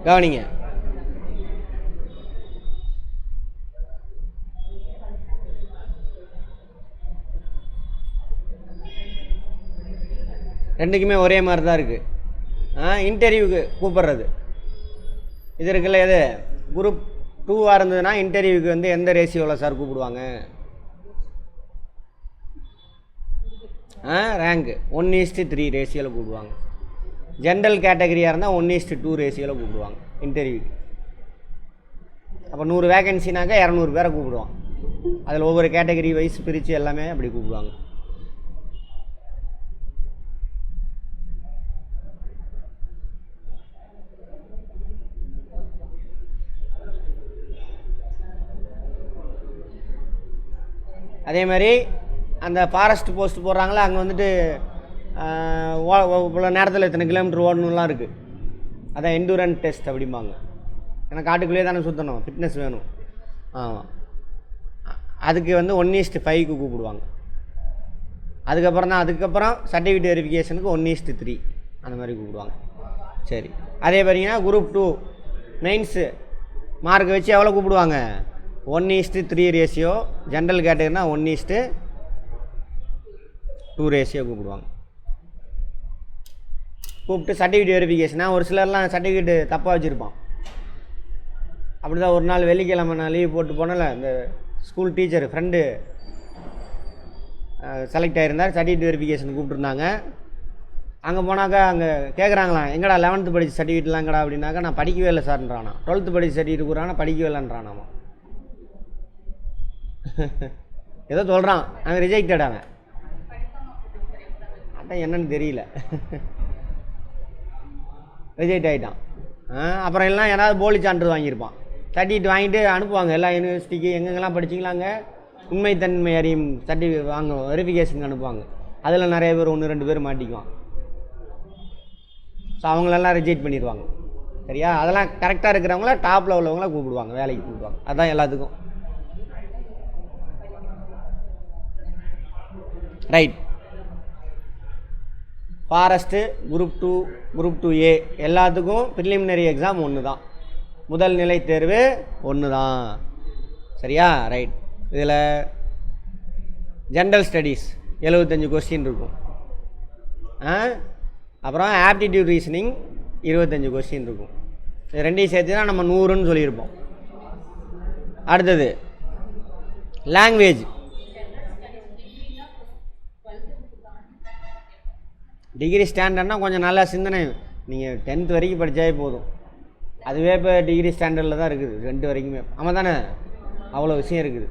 கவனிங்க, ரெண்டுக்குமே ஒரே மாதிரி தான் இருக்குது. இன்டர்வியூக்கு கூப்பிட்றது இது இருக்குல்ல, எது குரூப் 2வாக இருந்ததுன்னா இன்டர்வியூக்கு வந்து எந்த ரேஷியோவில் சார் கூப்பிடுவாங்க? ரேங்க்கு 1:3 ரேஷியோவில் கூப்பிடுவாங்க. ஜென்ரல் கேட்டகரியாக இருந்தால் 1:2 ரேஷியோவில் கூப்பிடுவாங்க இன்டர்வியூக்கு. அப்போ 100 வேகன்சினாக்கா 200 பேரை கூப்பிடுவான். அதில் ஒவ்வொரு கேட்டகரி வைஸ் பிரித்து எல்லாமே அப்படி கூப்பிடுவாங்க. அதே மாதிரி அந்த ஃபாரஸ்ட் போஸ்ட் போடுறாங்களா, அங்கே வந்துட்டு இவ்வளோ நேரத்தில் இத்தனை கிலோமீட்டர் ஓடணும்லாம் இருக்குது. அதான் எண்டூரன்ஸ் டெஸ்ட் அப்படிம்பாங்க. ஏன்னா காட்டுக்குள்ளேயே தானே சுற்றணும், ஃபிட்னஸ் வேணும். ஆமாம், அதுக்கு வந்து 1:5க்கு கூப்பிடுவாங்க. அதுக்கப்புறம் சர்டிஃபிகேட் வெரிஃபிகேஷனுக்கு 1:3 அந்த மாதிரி கூப்பிடுவாங்க. சரி, அதே பார்த்தீங்கன்னா குரூப் 2 மெயின்ஸு மார்க் வச்சு எவ்வளோ கூப்பிடுவாங்க? 1:3 ரேஷியோ. ஜென்ரல் கேட்டகரினா 1:2 ரேஷியோ கூப்பிடுவாங்க. கூப்பிட்டு சர்டிஃபிகேட் வெரிஃபிகேஷனாக ஒரு சிலர்லாம் சர்டிஃபிகேட்டு தப்பாக வச்சுருப்பான். அப்படி தான் ஒரு நாள் வெள்ளிக்கிழமை நான் லீவ் போட்டு போனல, இந்த ஸ்கூல் டீச்சர் ஃப்ரெண்டு செலக்ட் ஆகிருந்தார். சர்டிஃபிகேட் வெரிஃபிகேஷன் கூப்பிட்ருந்தாங்க. அங்கே போனாக்கா அங்கே கேட்குறாங்களாம், எங்கடா 11th படித்த சர்டிஃபிகேட்லாம் எங்கடா அப்படின்னாக்கா, நான் படிக்கவே இல்லை சார்ன்றானா. 12th படித்த சர்டிஃபிகேட் கூறானா, படிக்கவே இல்லைன்றானாமா. ஏதோ சொல்கிறான், அவன் ரிஜெக்டட். அவன் அதான் என்னன்னு தெரியல, ரிஜெக்ட் ஆகிட்டான். அப்புறம் எல்லாம் யாராவது போலி சான்று வாங்கியிருப்பான். சர்டிஃபிகேட் வாங்கிட்டு அனுப்புவாங்க எல்லா யூனிவர்சிட்டிக்கு, எங்கெங்கெல்லாம் படிச்சிங்களாங்க உண்மைத்தன்மை அறியும் சர்டிஃபிகேட் வாங்க வெரிஃபிகேஷனுக்கு அனுப்புவாங்க. அதில் நிறைய பேர் 1-2 பேர் மாட்டிக்குவான். ஸோ அவங்களெல்லாம் ரிஜெக்ட் பண்ணிடுவாங்க. சரியா? அதெல்லாம் கரெக்டாக இருக்கிறவங்கள டாப்பில் உள்ளவங்கள கூப்பிடுவாங்க, வேலைக்கு கூப்பிடுவாங்க. அதுதான் எல்லாத்துக்கும். Right. Forest group 2 group 2A எல்லாத்துக்கும் ப்ரிலிமினரி எக்ஸாம் ஒன்று தான். முதல் நிலை தேர்வு ஒன்று தான். சரியா? ரைட். இதில் ஜென்ரல் ஸ்டடீஸ் 75 கொஸ்டின் இருக்கும். அப்புறம் ஆப்டிடியூட் ரீசனிங் 25 கொஸ்டின் இருக்கும். இது ரெண்டையும் சேர்த்து தான் நம்ம 100ன்னு சொல்லியிருப்போம். அடுத்தது லாங்குவேஜ். டிகிரி ஸ்டாண்டர்ட்னால் கொஞ்சம் நல்லா சிந்தனை. நீங்கள் 10th வரைக்கும் படித்தாவே போதும். அதுவே இப்போ டிகிரி ஸ்டாண்டர்டில் தான் இருக்குது 2 வரைக்குமே. ஆமாம் தானே? அவ்வளோ விஷயம் இருக்குது.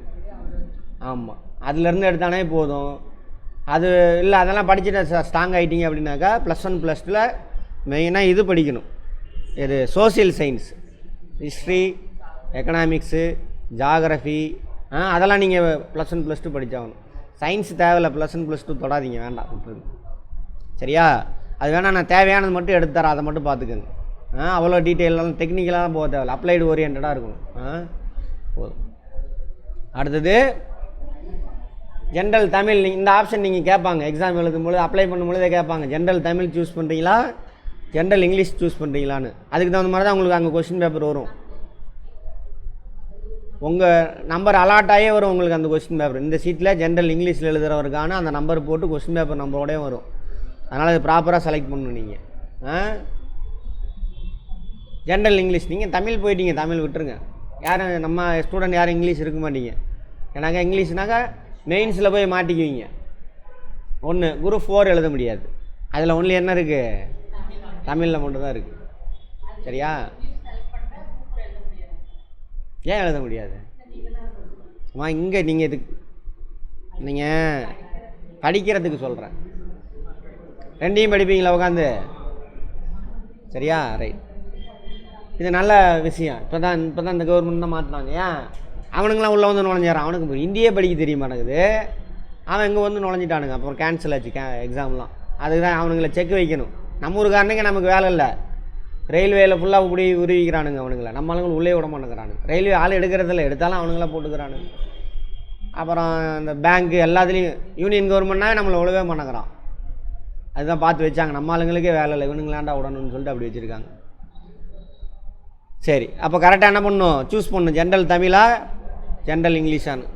ஆமாம், அதுலேருந்து எடுத்தானே போதும். அது இல்லை, அதெல்லாம் படிச்சுட்டு ஸ்ட்ராங் ஆகிட்டீங்க அப்படின்னாக்கா +1 +2 மெயினாக இது படிக்கணும். இது social science, history, economics, geography, அதெல்லாம் நீங்கள் +1 +2 படித்தாகணும். சயின்ஸ் தேவையில்லை, +1 +2 தொடாதீங்க, வேண்டாம், விட்டுருங்க. சரியா? அது வேணால் நான் தேவையானது மட்டும் எடுத்து தரேன், அதை மட்டும் பார்த்துக்கோங்க. அவ்வளோ டீட்டெயிலாம் டெக்னிக்கலாக போக தேவையில்லை, அப்ளைடு ஓரியன்டாக இருக்கணும். போதும். அடுத்தது ஜென்ரல் தமிழ். இந்த ஆப்ஷன் நீங்கள் கேட்பாங்க எக்ஸாம் எழுதும்போது, அப்ளை பண்ணும்பொழுதே கேட்பாங்க, ஜென்ரல் தமிழ் சூஸ் பண்ணுறீங்களா, ஜென்ரல் இங்கிலீஷ் சூஸ் பண்ணுறீங்களான்னு. அதுக்கு தகுந்த மாதிரி தான் உங்களுக்கு அங்கே கொஸ்டின் பேப்பர் வரும். உங்கள் நம்பர் அலாட் ஆகியே வரும் உங்களுக்கு அந்த கொஸ்டின் பேப்பர். இந்த சீட்டில் ஜென்ரல் இங்கிலீஷில் எழுதுகிறவருக்கான அந்த நம்பர் போட்டு கொஸ்டின் பேப்பர் நம்பரோடய வரும். அதனால் அது ப்ராப்பராக செலக்ட் பண்ணணும் நீங்கள். General English. நீங்கள் தமிழ் போயிட்டீங்க, தமிழ் விட்டுருங்க. யாரும் நம்ம ஸ்டூடெண்ட் யாரும் இங்கிலீஷ் இருக்க மாட்டீங்க. ஏன்னாக்கா இங்கிலீஷ்னாக்கா மெயின்ஸில் போய் மாட்டிக்குவீங்க. ஒன்று குரூப் 4 எழுத முடியாது. அதில் ஒன்லி என்ன இருக்குது? தமிழில் மட்டும்தான் இருக்குது. சரியா? ஏன் எழுத முடியாது? இங்கே நீங்கள் நீங்கள் படிக்கிறதுக்கு சொல்கிறேன். ரெண்டையும் படிப்பீங்களா உட்காந்து? சரியா? ரைட். இது நல்ல விஷயம். இப்போ தான் இந்த கவர்மெண்ட் தான் மாற்றினாங்க. ஏன் அவனுங்களாம் உள்ளே வந்து நுழைஞ்சாரான். அவனுக்கு இந்தியே படிக்க தெரிய மாட்டேங்குது, அவன் இங்கே வந்து நுழைஞ்சிட்டானுங்க. அப்புறம் கேன்சல் ஆச்சு எக்ஸாம்லாம். அதுக்கு தான் அவனுங்களை செக் வைக்கணும். நம்ம ஊருக்காரனுங்க நமக்கு வேலை இல்லை. ரயில்வேயில் ஃபுல்லாக இப்படி உருவிக்கிறானுங்க அவனுங்களை. நம்ம ஆளுங்களும் உள்ளே விட மாட்டேங்கிறானுங்க. ரயில்வே ஆள் எடுக்கிறதில்ல, எடுத்தாலும் அவனுங்களாம் போட்டுக்கிறானுங்க. அப்புறம் இந்த பேங்க்கு எல்லாத்துலேயும் யூனியன் கவர்மெண்ட்னாவே நம்மளை விடவே மாட்டேங்கிறான். அதுதான் பார்த்து வச்சாங்க. நம்ம ஆளுங்களுக்கே வேலை இல்லை, இவனுங்களாண்டா விடணும்னு சொல்லிட்டு அப்படி வச்சுருக்காங்க. சரி, அப்போ கரெக்டாக என்ன பண்ணணும்? சூஸ் பண்ணணும், ஜென்ரல் தமிழா ஜென்ரல் இங்கிலீஷான்னு.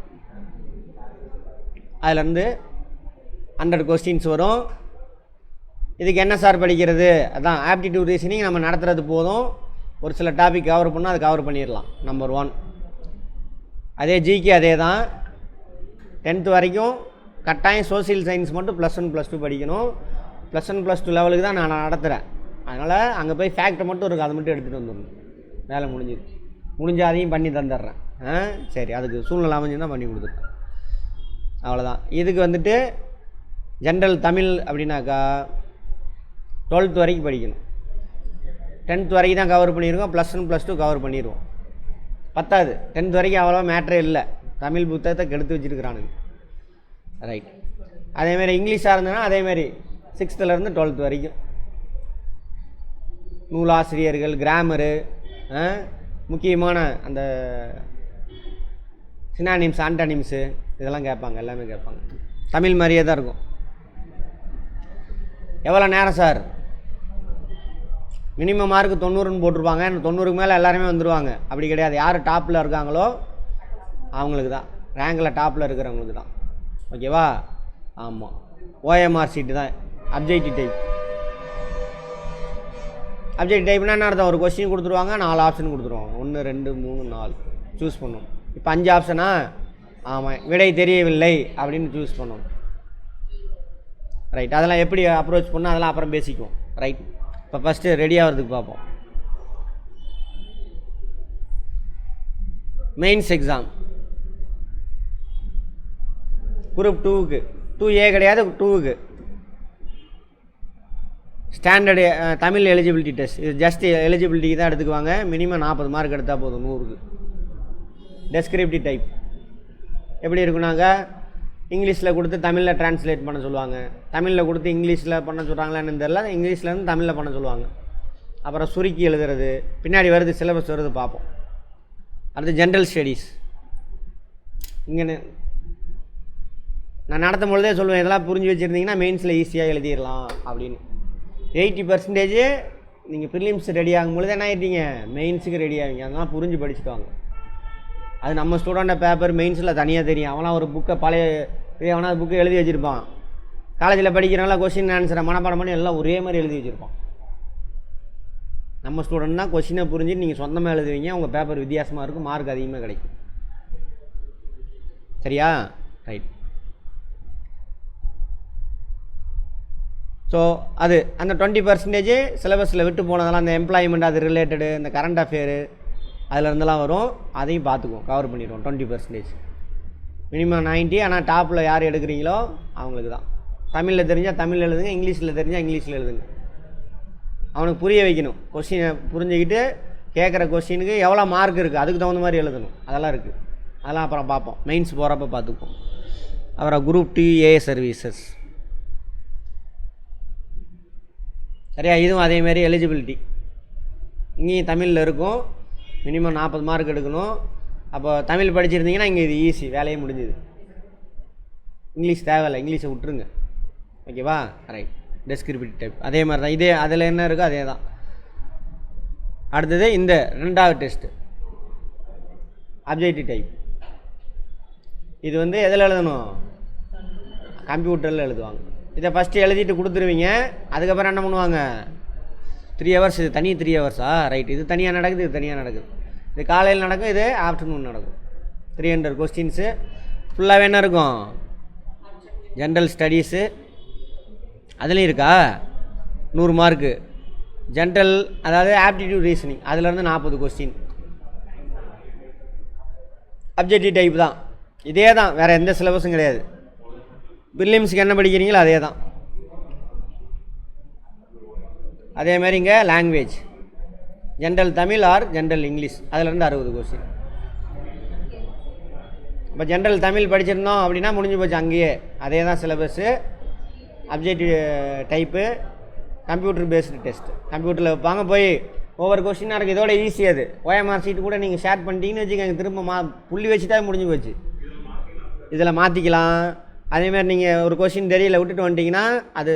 அதுலேருந்து 100 கொஸ்டின்ஸ் வரும். இதுக்கு என்ன சார் படிக்கிறது? அதான் ஆப்டிடியூட் ரீசனிங் நம்ம நடத்துகிறது போதும். ஒரு சில டாபிக் கவர் பண்ணால் அது கவர் பண்ணிடலாம். நம்பர் 1. அதே ஜிகே அதே தான். 10th வரைக்கும் கட்டாயம் சோசியல் சயின்ஸ் மட்டும் +1 +2 படிக்கணும். +1 +2 லெவலுக்கு தான் நான் நடத்துகிறேன். அதனால் அங்கே போய் ஃபேக்டை மட்டும் இருக்குது, அதை மட்டும் எடுத்துகிட்டு வந்துடணும். வேலை முடிஞ்சால் அதையும் பண்ணி தந்துடுறேன். சரி, அதுக்கு சூழ்நிலை அமைஞ்சுன்னா பண்ணி கொடுத்துருக்கேன். அவ்வளோதான். இதுக்கு வந்துட்டு ஜென்ரல் தமிழ் அப்படின்னாக்கா 12th வரைக்கும் படிக்கணும். 10th வரைக்கும் தான் கவர் பண்ணியிருக்கோம். +1 +2 கவர் பண்ணிடுவோம். பத்தாது. 10th வரைக்கும் அவ்வளோ மேட்ரே இல்லை. தமிழ் புத்தகத்தை கெடுத்து வச்சுருக்கிறானுங்க. ரைட். அதேமாரி இங்கிலீஷாக இருந்ததுன்னா அதேமாரி 6th to 12th வரைக்கும் நூலாசிரியர்கள், கிராமரு, முக்கியமான அந்த சினானிம்ஸ், ஆன்டானிம்ஸு இதெல்லாம் கேட்பாங்க, எல்லாமே கேட்பாங்க. தமிழ் மாதிரியே தான் இருக்கும். எவ்வளோ நேரம் சார்? மினிமம் மார்க்கு 90ன்னு போட்டிருப்பாங்க. 90க்கு மேலே எல்லாருமே வந்துடுவாங்க. அப்படி கிடையாது. யார் டாப்பில் இருக்காங்களோ அவங்களுக்கு தான், ரேங்கில் டாப்பில் இருக்கிறவங்களுக்கு தான். ஓகேவா? ஆமாம். ஓஎம்ஆர் சீட்டு தான் அப்ஜெக்டிவ் டைப். அப்ஜெக்டிவ் டைப்னா என்ன அர்த்தம்? ஒரு கொஸ்டின் கொடுத்துருவாங்க, 4 ஆப்ஷன் கொடுத்துருவாங்க. 1 2 3 4 சூஸ் பண்ணணும். இப்போ 5 ஆப்ஷனா? ஆமாம். விடை தெரியவில்லை அப்படின்னு சூஸ் பண்ணணும். ரைட். அதெல்லாம் எப்படி அப்ரோச் பண்ணணும் அதெல்லாம் அப்புறம் பேசிக்குவோம். ரைட். இப்போ ஃபஸ்ட்டு ரெடி ஆகிறதுக்கு பார்ப்போம். மெயின்ஸ் எக்ஸாம் குரூப் 2க்கு, 2A கிடையாது, 2க்கு ஸ்டாண்டர்டு தமிழ் எலிஜிபிலிட்டி டெஸ்ட். இது ஜஸ்ட் எலிஜிபிலிட்டிக்கு தான் எடுத்துக்குவாங்க. மினிமம் 40 மார்க் எடுத்தால் போதும் 100க்கு. டெஸ்கிரிப்டிவ் டைப் எப்படி இருக்குனாங்க? இங்கிலீஷில் கொடுத்து தமிழில் ட்ரான்ஸ்லேட் பண்ண சொல்லுவாங்க. தமிழில் கொடுத்து இங்கிலீஷில் பண்ண சொல்கிறாங்களான்னு தெரியல. இங்கிலீஷ்லேருந்து தமிழில் பண்ண சொல்லுவாங்க. அப்புறம் சுருக்கி எழுதுறது பின்னாடி வருது, சிலபஸ் வருது, பார்ப்போம். அடுத்து ஜென்ரல் ஸ்டடீஸ். இங்கே நான் நடத்தும் பொழுதே சொல்லுவேன், இதெல்லாம் புரிஞ்சு வச்சுருந்தீங்கன்னா மெயின்ஸில் ஈஸியாக எழுதிடலாம் அப்படின்னு. 80% நீங்கள் ப்ரிலிம்ஸ் ரெடி ஆகும் பொழுது என்ன ஆகிட்டீங்க, மெயின்ஸுக்கு ரெடி ஆகிங்க. அதெல்லாம் புரிஞ்சு படிச்சுட்டு வாங்க. அது நம்ம ஸ்டூடெண்ட்டை பேப்பர் மெயின்ஸில் தனியாக தெரியும். அவனா ஒரு புக்கை பழைய அவனா புக்கை எழுதி வச்சுருப்பான். காலேஜில் படிக்கிறனால கொஸ்டின் ஆன்சரை மனப்பாடம் பண்ணி எல்லாம் ஒரே மாதிரி எழுதி வச்சுருப்பான். நம்ம ஸ்டூடெண்ட் தான் கொஸ்டினை புரிஞ்சுட்டு நீங்கள் சொந்தமாக எழுதுவீங்க. உங்கள் பேப்பர் வித்தியாசமாக இருக்கும், மார்க் அதிகமாக கிடைக்கும். சரியா? ரைட். ஸோ அது அந்த 20% சிலபஸில் விட்டு போனதெல்லாம் அந்த எம்ப்ளாய்மெண்ட், அது ரிலேட்டடு, இந்த கரண்ட் அஃபேரு அதில் இருந்தெல்லாம் வரும். அதையும் பார்த்துக்குவோம், கவர் பண்ணிடுவோம். 20% மினிமம் 90. ஆனால் டாப்பில் யார் எடுக்கிறீங்களோ அவங்களுக்கு தான். தமிழில் தெரிஞ்சால் தமிழ் எழுதுங்க, இங்கிலீஷில் தெரிஞ்சால் இங்கிலீஷில் எழுதுங்க. அவனுக்கு புரிய வைக்கணும். கொஸ்டினை புரிஞ்சுக்கிட்டு கேட்குற கொஸ்டினுக்கு எவ்வளோ மார்க் இருக்குது அதுக்கு தகுந்த மாதிரி எழுதணும். அதெல்லாம் இருக்குது. அதெல்லாம் அப்புறம் பார்ப்போம், மெயின்ஸ் போகிறப்ப பார்த்துப்போம். அப்புறம் குரூப் 2A சர்வீசஸ். சரியா? இதுவும் அதேமாரி எலிஜிபிலிட்டி இங்கேயும் தமிழில் இருக்கும். மினிமம் 40 மார்க் எடுக்கணும். அப்போ தமிழ் படிச்சிருந்தீங்கன்னா இங்கே இது ஈஸி, வேலையே முடிஞ்சுது. இங்கிலீஷ் தேவையில்லை, இங்கிலீஷை விட்டுருங்க. ஓகேவா? ரைட். டெஸ்கிரிப்டிவ் டைப் அதே மாதிரி தான். இதே அதில் என்ன இருக்கோ அதே தான். அடுத்தது இந்த 2வது டெஸ்ட்டு அப்ஜெக்டிவ் டைப். இது எதில் எழுதணும்? கம்ப்யூட்டரில் எழுதுவாங்க. இதை ஃபஸ்ட்டு எழுதிட்டு கொடுத்துருவீங்க. அதுக்கப்புறம் என்ன பண்ணுவாங்க? 3 hours. இது தனி 3 hours-ஆ? ரைட். இது தனியாக நடக்குது, இது தனியாக நடக்குது. இது காலையில் நடக்கும், இது ஆஃப்டர்நூன் நடக்கும். 300 கொஸ்டின்ஸு ஃபுல்லாகவே என்ன இருக்கும்? ஜென்ரல் ஸ்டடீஸு அதுலேயும் இருக்கா 100 மார்க்கு. ஜென்ரல் அதாவது ஆப்டிடியூட் ரீசனிங் அதுலேருந்து 40 கொஸ்டின். அப்ஜெக்டிவ் டைப் தான். இதே தான், வேறு எந்த சிலபஸும் கிடையாது. ப்ரிலிம்ஸுக்கு என்ன படிக்கிறீங்களோ அதே தான். அதேமாதிரி இங்கே language general Tamil or general English அதிலேருந்து 60 கொஸ்டின். இப்போ ஜென்ரல் தமிழ் படிச்சிருந்தோம் அப்படின்னா முடிஞ்சு போச்சு அங்கேயே. அதே தான் syllabus. Objective type computer based test கம்ப்யூட்டரில் வைப்பாங்க. போய் ஒவ்வொரு கொஸ்டினாக இருக்குது. இதோட ஈஸி. அது ஓஎம்ஆர் சீட்டு கூட நீங்கள் ஷேர் பண்ணிட்டீங்கன்னு வச்சுக்கோங்க, திரும்ப புள்ளி வச்சுட்டா முடிஞ்சு போச்சு. இதில் மாற்றிக்கலாம். அதேமாதிரி நீங்கள் ஒரு கொஸ்டின் தெரியல விட்டுட்டு வந்துட்டிங்கன்னா அது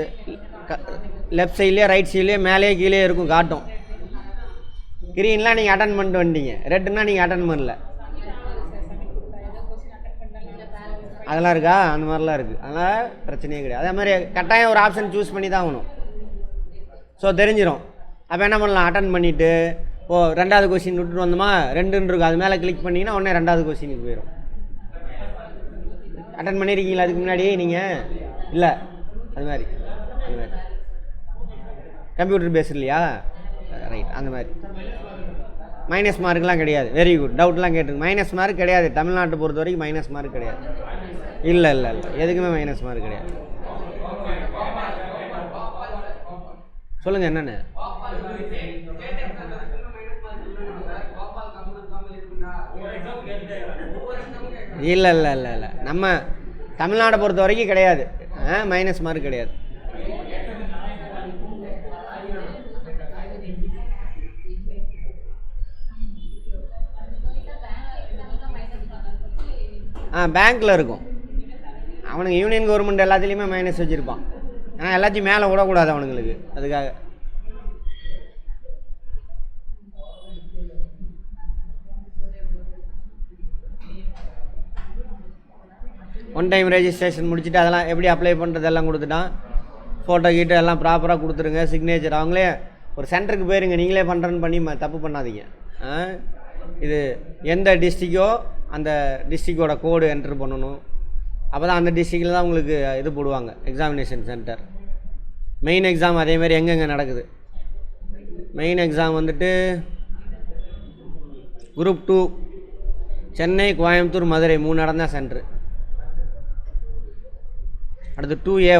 லெஃப்ட் சைட்லேயே ரைட் சைட்லேயே மேலேயே கீழே இருக்கும், காட்டும். க்ரீன்லாம் நீங்கள் அட்டன் பண்ணிட்டு வந்துட்டீங்க, ரெட்டுன்னா நீங்கள் அட்டன் பண்ணல. அதெல்லாம் இருக்கா? அந்த மாதிரிலாம் இருக்குது. அதனால் பிரச்சனையே கிடையாது. அதே மாதிரி கட்டாயம் ஒரு ஆப்ஷன் சூஸ் பண்ணி தான் ஆகணும். ஸோ தெரிஞ்சிடும். அப்போ என்ன பண்ணலாம்? அட்டன் பண்ணிவிட்டு 2வது கொஸ்டின் விட்டுட்டு வந்தோமா, 2ன்னு இருக்கும், அது மேலே கிளிக் பண்ணிங்கன்னா உடனே 2வது கொஸ்டினுக்கு போயிடும். அட்டன் பண்ணியிருக்கீங்களா அதுக்கு முன்னாடி நீங்கள்? இல்லை. அது மாதிரி கம்ப்யூட்டர் பேஸ் இல்லையா? ரைட். அந்த மாதிரி மைனஸ் மார்க்லாம் கிடையாது. Very good. டவுட்லாம் கேட்டுருக்கு. மைனஸ் மார்க் கிடையாது. தமிழ்நாட்டை பொறுத்த வரைக்கும் மைனஸ் மார்க் கிடையாது. இல்லை இல்லை இல்லை, எதுக்குமே மைனஸ் மார்க் கிடையாது. சொல்லுங்கள் என்னென்ன? இல்லை இல்லை இல்லை இல்லை, நம்ம தமிழ்நாடை பொறுத்த வரைக்கும் கிடையாது, மைனஸ் மார்க் கிடையாது. பேங்க்கில் இருக்கும். அவனுக்கு யூனியன் கவர்மெண்ட் எல்லாத்துலேயுமே மைனஸ் வச்சுருப்பான். ஆனால் எல்லாத்தையும் மேலே விடக்கூடாது அவனுங்களுக்கு, அதுக்காக. ஒன் டைம் ரெஜிஸ்ட்ரேஷன் முடிச்சுட்டு அதெல்லாம் எப்படி அப்ளை பண்ணுறதெல்லாம் கொடுத்துட்டான். ஃபோட்டோ கீட்டோ எல்லாம் ப்ராப்பராக கொடுத்துருங்க. சிக்னேச்சர் அவங்களே ஒரு சென்டருக்கு போயிருங்க, நீங்களே பண்ணுறேன்னு பண்ணி தப்பு பண்ணாதீங்க. இது எந்த டிஸ்ட்ரிக்கோ அந்த டிஸ்ட்ரிக்டோட கோடு என்ட்ரு பண்ணணும். அப்போ தான் அந்த டிஸ்ட்ரிக்டில் தான் உங்களுக்கு இது போடுவாங்க, எக்ஸாமினேஷன் சென்டர். மெயின் எக்ஸாம் அதேமாதிரி எங்கெங்கே நடக்குது. மெயின் எக்ஸாம் வந்துட்டு குரூப் 2 சென்னை, கோயம்புத்தூர், மதுரை 3 இடம் தான் சென்ட்ரு. அடுத்து 2A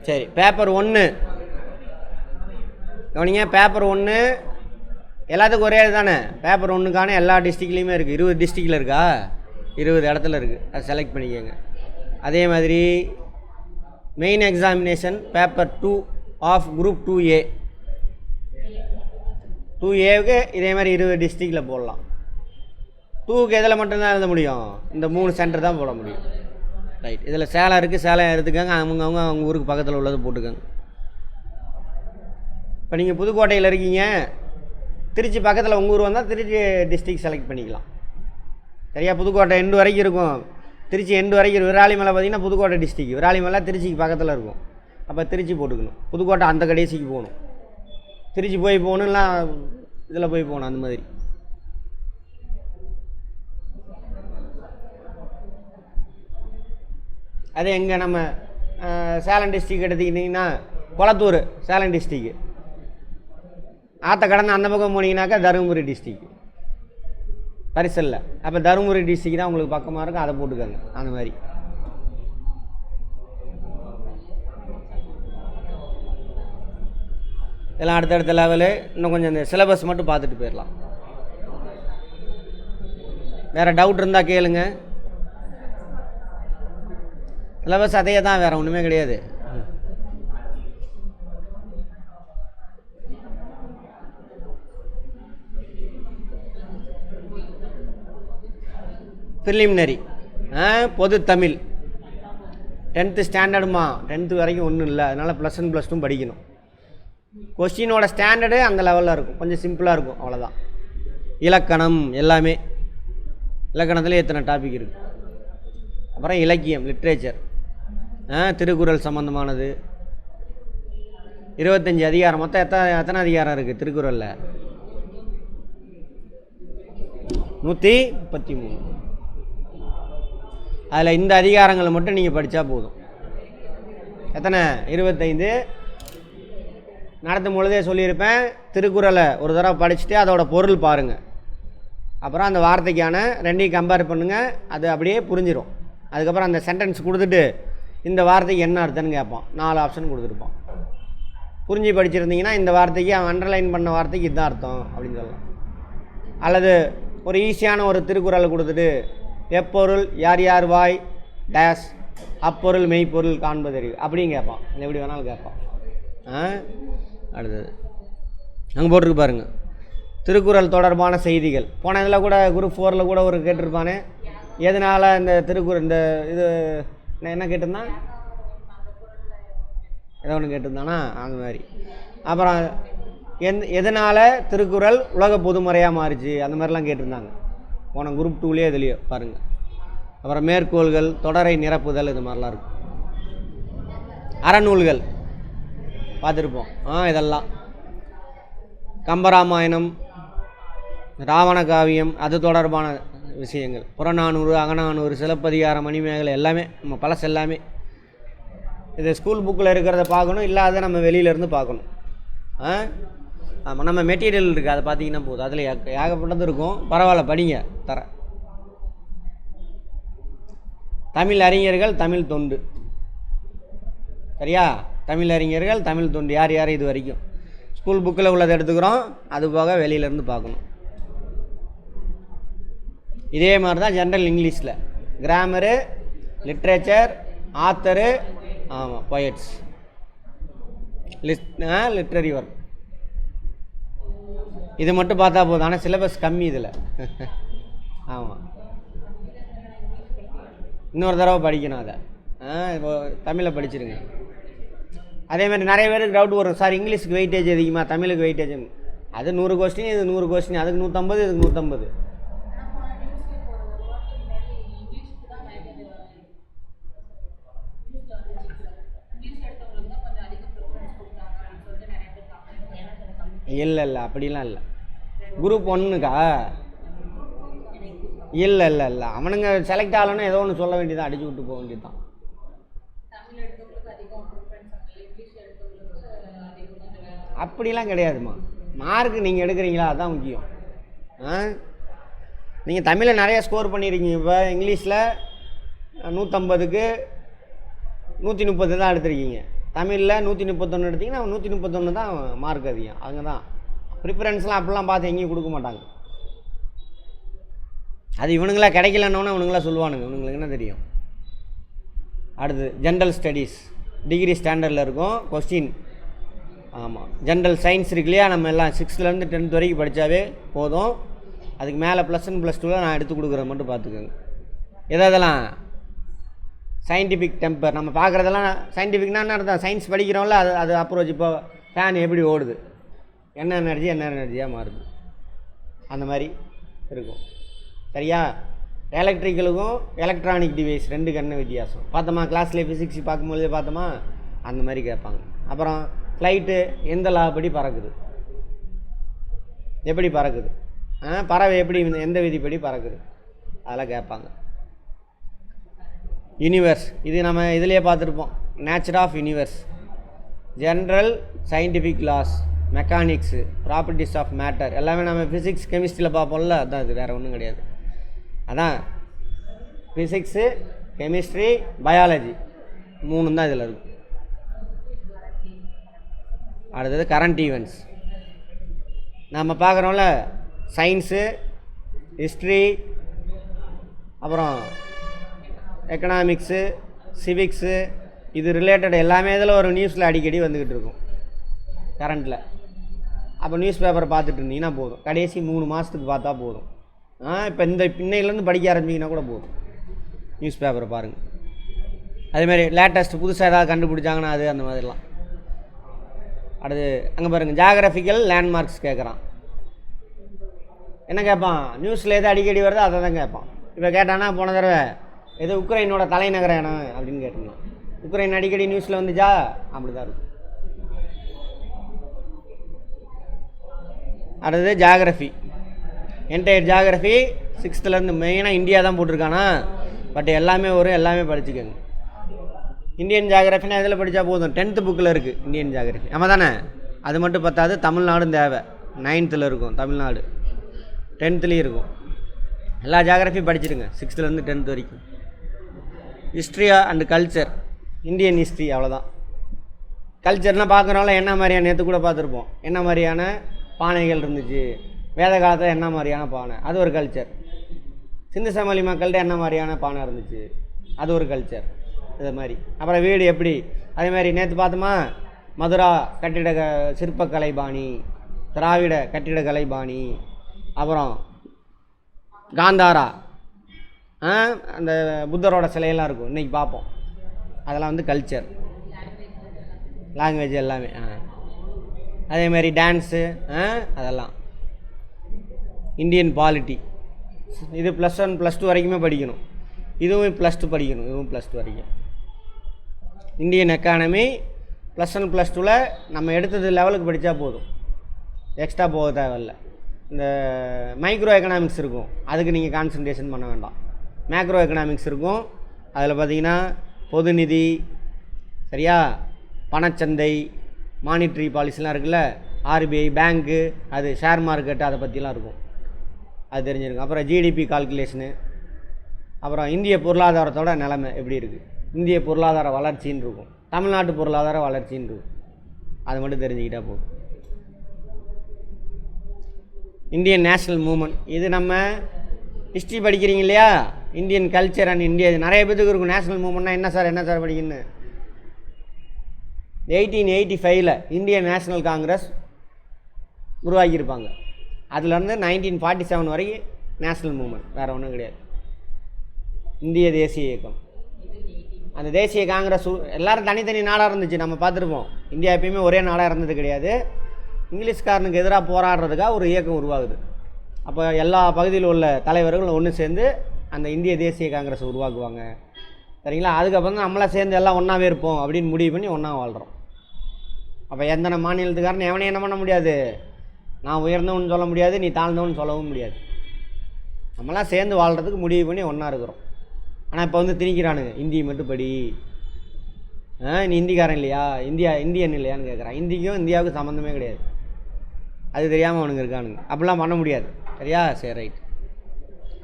சரி. பேப்பர் 1 கவனிங்க. பேப்பர் 1 எல்லாத்துக்கும் ஒரே தானே. பேப்பர் 1க்கான எல்லா டிஸ்ட்ரிக்ட்லேயுமே இருக்குது. 20 டிஸ்ட்ரிக்டில் இருக்கா, 20 இடத்துல இருக்குது. அதை செலக்ட் பண்ணிக்கோங்க. அதே மாதிரி main examination paper 2 of group 2A. 2Aவுக்கு இதே மாதிரி 20 டிஸ்ட்ரிக்டில் போடலாம். 2க்கு இதில் மட்டும்தான் எழுத முடியும், இந்த 3 சென்டர் தான் போட முடியும். ரைட். இதில் சேலம் இருக்குது, சேலம் எடுத்துக்கோங்க. அவங்க ஊருக்கு பக்கத்தில் உள்ளது போட்டுக்கோங்க. இப்போ நீங்கள் புதுக்கோட்டையில் இருக்கீங்க, திருச்சி பக்கத்தில் உங்கள் ஊர் வந்தால் திருச்சி டிஸ்ட்ரிக்ட் செலக்ட் பண்ணிக்கலாம். சரியா? புதுக்கோட்டை எண்டு வரைக்கும் இருக்கும், திருச்சி எண்டு வரைக்கும். விராலிமலை பார்த்திங்கன்னா புதுக்கோட்டை டிஸ்ட்ரிக், விராலிமலை திருச்சிக்கு பக்கத்தில் இருக்கும். அப்போ திருச்சி போட்டுக்கணும். புதுக்கோட்டை அந்த கடைசிக்கு போகணும், திருச்சி போகணும்னா இதில் போகணும். அந்த மாதிரி அது எங்கே நம்ம சேலம் டிஸ்ட்ரிக் எடுத்துக்கிட்டிங்கன்னா கொளத்தூர் சேலம் டிஸ்ட்ரிக்கு. ஆற்ற கடந்து அந்த பக்கம் போனீங்கன்னாக்கா தருமபுரி டிஸ்ட்ரிக் பரிசல்ல. அப்போ தருமபுரி டிஸ்ட்ரிக் தான் உங்களுக்கு பக்கமாக இருக்கும், அதை போட்டுக்கோங்க. அந்த மாதிரி இதெல்லாம் அடுத்தடுத்த லெவலு. இன்னும் கொஞ்சம் இந்த சிலபஸ் மட்டும் பார்த்துட்டு போயிடலாம். வேறு டவுட் இருந்தால் கேளுங்க. சிலபஸ் அதே தான், வேறு ஒன்றுமே கிடையாது. ப்ரிலிமினரி பொது தமிழ் 10th ஸ்டாண்டர்டுமா, 10th வரைக்கும் ஒன்றும் இல்லை. அதனால் +1 +2 படிக்கணும். கொஸ்டினோட ஸ்டாண்டர்டு அந்த லெவலில் இருக்கும், கொஞ்சம் சிம்பிளாக இருக்கும், அவ்வளோதான். இலக்கணம் எல்லாமே, இலக்கணத்தில் எத்தனை டாபிக் இருக்குது. அப்புறம் இலக்கியம் லிட்ரேச்சர், திருக்குறள் சம்மந்தமானது 25 அதிகாரம். மொத்தம் எத்தனை அதிகாரம் இருக்குது திருக்குறளில்? 133. அதில் இந்த அதிகாரங்களை மட்டும் நீங்கள் படித்தா போதும். எத்தனை? 25. நடத்தும் பொழுதே சொல்லியிருப்பேன், திருக்குறளை ஒரு தடவை படிச்சுட்டு அதோட பொருள் பாருங்கள். அப்புறம் அந்த வார்த்தைக்கான ரெண்டையும் கம்பேர் பண்ணுங்கள், அது அப்படியே புரிஞ்சிடும். அதுக்கப்புறம் அந்த சென்டென்ஸ் கொடுத்துட்டு இந்த வார்த்தைக்கு என்ன அர்த்தம்னு கேட்பான். 4 ஆப்ஷன் கொடுத்துருப்பான். புரிஞ்சு படிச்சிருந்தீங்கன்னா இந்த வார்த்தைக்கு அவன் அண்டர்லைன் பண்ண வார்த்தைக்கு இதுதான் அர்த்தம் அப்படின்னு சொல்லலாம். அல்லது ஒரு ஈஸியான ஒரு திருக்குறளை கொடுத்துட்டு எப்பொருள் யார் யார் வாய் டேஷ் அப்பொருள் மெய்ப்பொருள் காண்பதறிவு அப்படின்னு கேட்பான். எப்படி வேணாலும் கேட்பான். அடுத்தது அங்கே போட்டிருக்கு பாருங்கள், திருக்குறள் தொடர்பான செய்திகள். போன இதில் கூட குரூப் 4 கூட ஒரு கேட்டிருப்பானே, எதனால் இந்த திருக்குறள் இந்த இது என்ன கேட்டிருந்தான், ஏதோ ஒன்று கேட்டிருந்தானா அந்த மாதிரி. அப்புறம் எதனால் திருக்குறள் உலக பொதுமுறையாக மாறிச்சு அந்த மாதிரிலாம் கேட்டிருந்தாங்க போன குரூப் 2லேயே இதுலேயோ பாருங்கள். அப்புறம் மேற்கோள்கள், தொடரை நிரப்புதல், இது மாதிரிலாம் இருக்கும். அறநூல்கள் பார்த்துருப்போம். இதெல்லாம் கம்பராமாயணம், ராவண காவியம் அது தொடர்பான விஷயங்கள், புறநானூறு, அகநானூறு, சிலப்பதிகார, மணிமேகலை எல்லாமே நம்ம பழசு எல்லாமே. இது ஸ்கூல் புக்கில் இருக்கிறத பார்க்கணும், இல்லாத நம்ம வெளியிலேருந்து பார்க்கணும். ஆமாம், நம்ம மெட்டீரியல் இருக்குது, அதை பார்த்தீங்கன்னா போதும். அதில் ஏகப்பட்டது இருக்கும். பரவாயில்ல, படிங்க தரேன். தமிழ் அறிஞர்கள், தமிழ் தொண்டு. சரியா? தமிழ் அறிஞர்கள், தமிழ் தொண்டு யார் யார் இது வரைக்கும் ஸ்கூல் புக்கில் உள்ளதை எடுத்துக்கிறோம், அது போக வெளியிலேருந்து பார்க்கணும். இதே மாதிரி தான் ஜென்ரல் இங்கிலீஷில் கிராமரு, லிட்ரேச்சர், ஆத்தரு, ஆமாம் பொயட்ஸ், லிட்ரரி ஒர்க். இது மட்டும் பார்த்தா போதும். ஆனால் சிலபஸ் கம்மி இதில். ஆமாம், இன்னொரு தடவை படிக்கணும் அதை. இப்போ தமிழில் படிச்சிருங்க. அதேமாதிரி நிறைய பேருக்கு டவுட் வரும், சார் இங்கிலீஷுக்கு வெயிட்டேஜ் அதிகமாக, தமிழுக்கு வெயிட்டேஜ். அது 100 கொஸ்டின், இது 100 கொஸ்டின், அதுக்கு 150, இதுக்கு 150. இல்லை இல்லை அப்படிலாம் இல்லை. குரூப் 1க்கா? இல்லை இல்லை இல்லை, அவனுங்க செலக்ட் ஆகலன்னா ஏதோ ஒன்று சொல்ல வேண்டியதான், அடிச்சு விட்டு போக வேண்டியது தான். அப்படிலாம் கிடையாதுமா. மார்க்கு நீங்கள் எடுக்கிறீங்களா அதுதான் முக்கியம். நீங்கள் தமிழில் நிறையா ஸ்கோர் பண்ணியிருக்கீங்க. இப்போ இங்கிலீஷில் 150க்கு 130 தான் எடுத்திருக்கீங்க. தமிழில் 131 எடுத்திங்கன்னா 131 தான் மார்க் அதிகம். அவங்க தான் ப்ரிஃபரன்ஸ்லாம் அப்படிலாம் பார்த்து எங்கேயும் கொடுக்க மாட்டாங்க. அது இவனுங்களா கிடைக்கலன்னொன்னே இவனுங்களா சொல்லுவானுங்க, இவனுங்களுக்கு என்ன தெரியும். அடுத்து ஜென்ரல் ஸ்டடீஸ், டிகிரி ஸ்டாண்டர்டில் இருக்கும் கொஸ்டின். ஆமாம், ஜென்ரல் சயின்ஸ் இருக்கு இல்லையா, நம்ம எல்லாம் 6th-லேருந்து 10th வரைக்கும் படித்தாவே போதும். அதுக்கு மேலே +1 +2 நான் எடுத்து கொடுக்குறேன் மட்டும் பார்த்துக்கோங்க. எதெல்லாம் சயின்டிஃபிக் டெம்பர் நம்ம பார்க்குறதெல்லாம் சயின்டிஃபிக்னா என்ன அர்த்தம்? சயின்ஸ் படிக்கிறோம்ல, அது அப்ரோச். இப்போ ஃபேன் எப்படி ஓடுது, என்ன எனர்ஜியாக மாறுது, அந்த மாதிரி இருக்கும். சரியா? எலக்ட்ரிக்கலுக்கும் எலக்ட்ரானிக் டிவைஸ் 2க்கு என்ன வித்தியாசம் பார்த்தோமா? கிளாஸ்லேயே ஃபிசிக்ஸ் பார்க்கும்போதே பார்த்தோமா? அந்த மாதிரி கேட்பாங்க. அப்புறம் ஃப்ளைட்டு எந்த லா படி பறக்குது, எப்படி பறக்குது, பறவை எப்படி எந்த விதிப்படி பறக்குது, அதெல்லாம் கேட்பாங்க. யூனிவர்ஸ், இது நம்ம இதிலே பார்த்துருப்போம். Nature of universe, general scientific laws, mechanics, properties of matter, எல்லாமே நம்ம ஃபிசிக்ஸ் கெமிஸ்ட்ரியில் பார்ப்போம்ல. அதுதான் இது, வேறு ஒன்றும் கிடையாது. அதான் ஃபிசிக்ஸு, கெமிஸ்ட்ரி, பயாலஜி 3 தான் இதில் இருக்கும். அடுத்தது கரண்ட் ஈவெண்ட்ஸ் நம்ம பார்க்குறோம்ல, சயின்ஸு, ஹிஸ்ட்ரி, அப்புறம் எக்கனாமிக்ஸு, சிவிக்ஸு, இது ரிலேட்டட் எல்லாமே இதில் ஒரு நியூஸில் அடிக்கடி வந்துக்கிட்டு இருக்கும் கரண்ட்டில். அப்போ நியூஸ் பேப்பரை பார்த்துட்டு இருந்தீங்கன்னா போதும், கடைசி 3 மாதத்துக்கு பார்த்தா போதும். இப்போ இன்னையிலேருந்து படிக்க ஆரம்பிச்சிங்கன்னா கூட போதும், நியூஸ் பேப்பரை பாருங்கள். அதேமாதிரி லேட்டஸ்ட் புதுசாக ஏதாவது கண்டுபிடிச்சாங்கன்னா அது அந்த மாதிரிலாம். அடுத்து அங்கே பாருங்கள், ஜாகிரபிக்கல் லேண்ட்மார்க்ஸ் கேட்குறான். என்ன கேட்பான்? நியூஸில் எது அடிக்கடி வருதோ அதை தான் கேட்பான். இப்போ கேட்டானா போன தடவை எது உக்ரைனோட தலைநகரம் என்ன அப்படின்னு கேட்டிருந்தான். உக்ரைன் அடிக்கடி நியூஸில் வந்துச்சா? அப்படி தான் இருக்கும். அடுத்தது ஜாகிரஃபி, என்டையர் ஜாகிரஃபி 6th-லேருந்து மெயினாக இந்தியா தான் போட்டிருக்கானா, பட் எல்லாமே வரும், எல்லாமே படிச்சுக்கோங்க. இந்தியன் ஜாகிரஃபினா இதில் படித்தா போதும், 10th புக்கில் இருக்குது இந்தியன் ஜாகிரஃபி. ஆமாம் தானே? அது மட்டும் பத்தாது, தமிழ்நாடும் தேவை. 9th இருக்கும் தமிழ்நாடு, 10th-லேயும் இருக்கும். எல்லா ஜாகிரஃபியும் படிச்சிடுங்க 6th-லேருந்து 10th வரைக்கும். History and culture, Indian history, அவ்வளோதான். கல்ச்சர்னால் பார்க்குறோம்ல, என்ன மாதிரியான, நேற்று கூட பார்த்துருப்போம், என்ன மாதிரியான பானைகள் இருந்துச்சு, வேத காலத்தில் என்ன மாதிரியான பானை, அது ஒரு கல்ச்சர். சிந்து சமவெளி மக்கள்கிட்ட என்ன மாதிரியான பானை இருந்துச்சு, அது ஒரு கல்ச்சர். இது மாதிரி அப்புறம் வீடு எப்படி, அதே மாதிரி நேற்று பார்த்தோமா, மதுரா கட்டிட சிற்பக்கலை பாணி, திராவிட கட்டிடக்கலை பாணி, அப்புறம் காந்தாரா, அந்த புத்தரோட சிலையெல்லாம் இருக்கும், இன்றைக்கி பார்ப்போம். அதெல்லாம் வந்து கல்ச்சர், லாங்குவேஜ் எல்லாமே. அதேமாதிரி டான்ஸு, அதெல்லாம். இந்தியன் பாலிட்டி, இது +1 +2 வரைக்குமே படிக்கணும். இதுவும் +2 படிக்கணும், இதுவும் +2 வரைக்கும். இந்தியன் எக்கானமி +1 +2ல் நம்ம எடுத்தது லெவலுக்கு படித்தா போதும், எக்ஸ்ட்ரா போக தேவையில்லை. இந்த மைக்ரோ எக்கனாமிக்ஸ் இருக்கும், அதுக்கு நீங்கள் கான்சன்ட்ரேஷன் பண்ண வேண்டாம். மேக்ரோ எக்கனாமிக்ஸ் இருக்கும், அதில் பார்த்தீங்கன்னா பொதுநிதி, சரியா, பணச்சந்தை, மானிட்ரி பாலிசிலாம் இருக்குல்ல, ஆர்பிஐ, பேங்க்கு, அது ஷேர் மார்க்கெட்டு, அதை பற்றிலாம் இருக்கும், அது தெரிஞ்சிருக்கும். அப்புறம் ஜிடிபி கால்குலேஷனு, அப்புறம் இந்திய பொருளாதாரத்தோட நிலைமை எப்படி இருக்குது, இந்திய பொருளாதார வளர்ச்சின்னு இருக்கும், தமிழ்நாட்டு பொருளாதார வளர்ச்சின்னு இருக்கும், அது மட்டும் தெரிஞ்சுக்கிட்டால் போதும். இந்தியன் நேஷ்னல் மூமெண்ட், இது நம்ம ஹிஸ்ட்ரி படிக்கிறீங்க இல்லையா, இந்தியன் கல்ச்சர் அண்ட் இந்தியா, நிறைய பேத்துக்கு இருக்கும் நேஷ்னல் மூமெண்ட்னா என்ன சார் படிக்கணுன்னு. 1885 இந்தியன் நேஷ்னல் காங்கிரஸ் உருவாக்கியிருப்பாங்க. அதுலேருந்து 1947 வரைக்கும் நேஷ்னல் மூமெண்ட், வேறு ஒன்றும் கிடையாது. இந்திய தேசிய இயக்கம், அந்த தேசிய காங்கிரஸ் எல்லோரும் தனித்தனி நாடாக இருந்துச்சு, நம்ம பார்த்துருப்போம். இந்தியா எப்பயுமே ஒரே நாடாக இருந்தது கிடையாது. இங்கிலீஷ்காரனுக்கு எதிராக போராடுறதுக்காக ஒரு இயக்கம் உருவாகுது. அப்போ எல்லா பகுதியில் உள்ள தலைவர்கள் ஒன்று சேர்ந்து அந்த இந்திய தேசிய காங்கிரஸை உருவாக்குவாங்க, சரிங்களா. அதுக்கப்புறம் தான் நம்மளாம் சேர்ந்து எல்லாம் ஒன்றாவே இருப்போம் அப்படின்னு முடிவு பண்ணி ஒன்றா வாழ்கிறோம். அப்போ எந்தன மாநிலத்துக்காரன் எவனையும் என்ன பண்ண முடியாது, நான் உயர்ந்தவன்னு சொல்ல முடியாது, நீ தாழ்ந்தவன்னு சொல்லவும் முடியாது. நம்மளாம் சேர்ந்து வாழ்கிறதுக்கு முடிவு பண்ணி ஒன்றா இருக்கிறோம். ஆனால் இப்போ வந்து திணிக்கிறானுங்க, இந்தி மட்டும் படி, நீ இந்திக்காரன் இல்லையா, இந்தியன் இல்லையான்னு கேட்குறான். இந்திக்கும் இந்தியாவுக்கும் சம்மந்தமே கிடையாது, அது தெரியாமல் அவனுங்க இருக்கானுங்க. அப்படிலாம் பண்ண முடியாது, சரியா. சரி, ரைட்.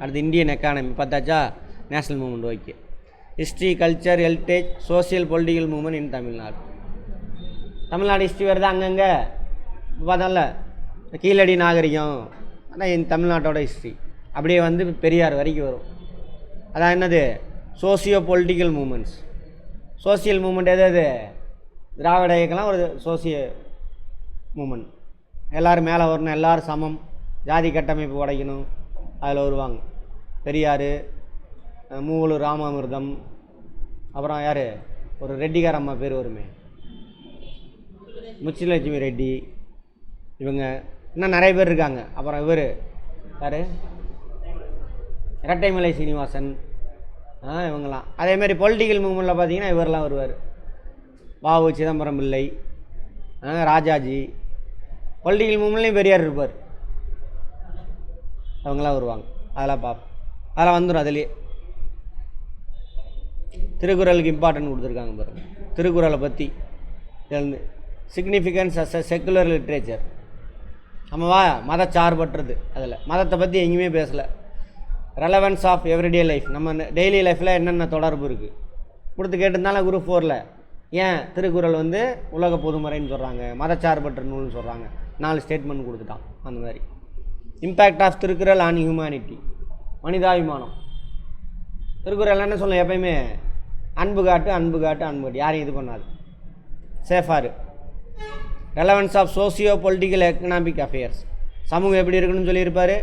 அடுத்து இந்தியன் எக்கானமி பார்த்தாச்சா, national movement, okay. History, culture, heritage, social, political movement in Tamil Nadu. Tamil Nadu history வருது அங்கங்கே, இப்போ பார்த்தோம்ல கீழடி நாகரிகம், ஆனால் என் தமிழ்நாட்டோட ஹிஸ்ட்ரி அப்படியே வந்து பெரியார் வரைக்கும் வரும். அதான் என்னது, socio political movements. Social movement எது, திராவிட இயக்கலாம் ஒரு சோசிய மூமெண்ட். எல்லோரும் மேலே வரணும், எல்லோரும் சமம், ஜாதி கட்டமைப்பு உடைக்கணும், அதில் வருவாங்க. பெரியார், மூவலூர் ராமாமிர்தம், அப்புறம் யார், ஒரு ரெட்டிக்கார அம்மா பேர் வருமே, முத்துலட்சுமி ரெட்டி, இவங்க இன்னும் நிறைய பேர் இருக்காங்க. அப்புறம் இவர் யார், இரட்டைமலை சீனிவாசன், இவங்கெல்லாம். அதேமாதிரி பொலிட்டிக்கல் மூமெண்ட்டில் பார்த்தீங்கன்னா இவரெல்லாம் வருவார், வாவு சிதம்பரம் பிள்ளை, ராஜாஜி. பொலிட்டிக்கல் மூமெண்ட்லேயும் பெரியார் இருப்பார், அவங்களாம் வருவாங்க. அதெல்லாம் பார்ப்போம், அதெல்லாம் வந்துடும். அதுலேயே திருக்குறளுக்கு இம்பார்ட்டன்ட் கொடுத்துருக்காங்க பாருங்கள். திருக்குறளை பற்றி இருந்து significance as a secular literature, ஆமாவா, மதச்சார்பற்றது. அதில் மதத்தை பற்றி எங்கேயுமே பேசலை. ரெலவன்ஸ் ஆஃப் எவ்ரிடே லைஃப், நம்ம டெய்லி லைஃப்பில் என்னென்ன தொடர்பு இருக்குது கொடுத்து கேட்டிருந்தாலும் குரூப் 4ல் ஏன் திருக்குறள் வந்து உலக பொதுமறைன்னு சொல்கிறாங்க, மதச்சார்பற்ற நூல்னு சொல்கிறாங்க, 4 ஸ்டேட்மெண்ட் கொடுத்துட்டான். அந்த மாதிரி impact of Thirukkural on humanity, மனிதாபிமானம். திருக்குறள் என்ன சொல்ல, எப்பயுமே அன்பு காட்டு, யாரையும் இது பண்ணாது, சேஃபாரு. Relevance of socio political economic affairs, சமூகம் எப்படி இருக்கணும்னு சொல்லியிருப்பார்,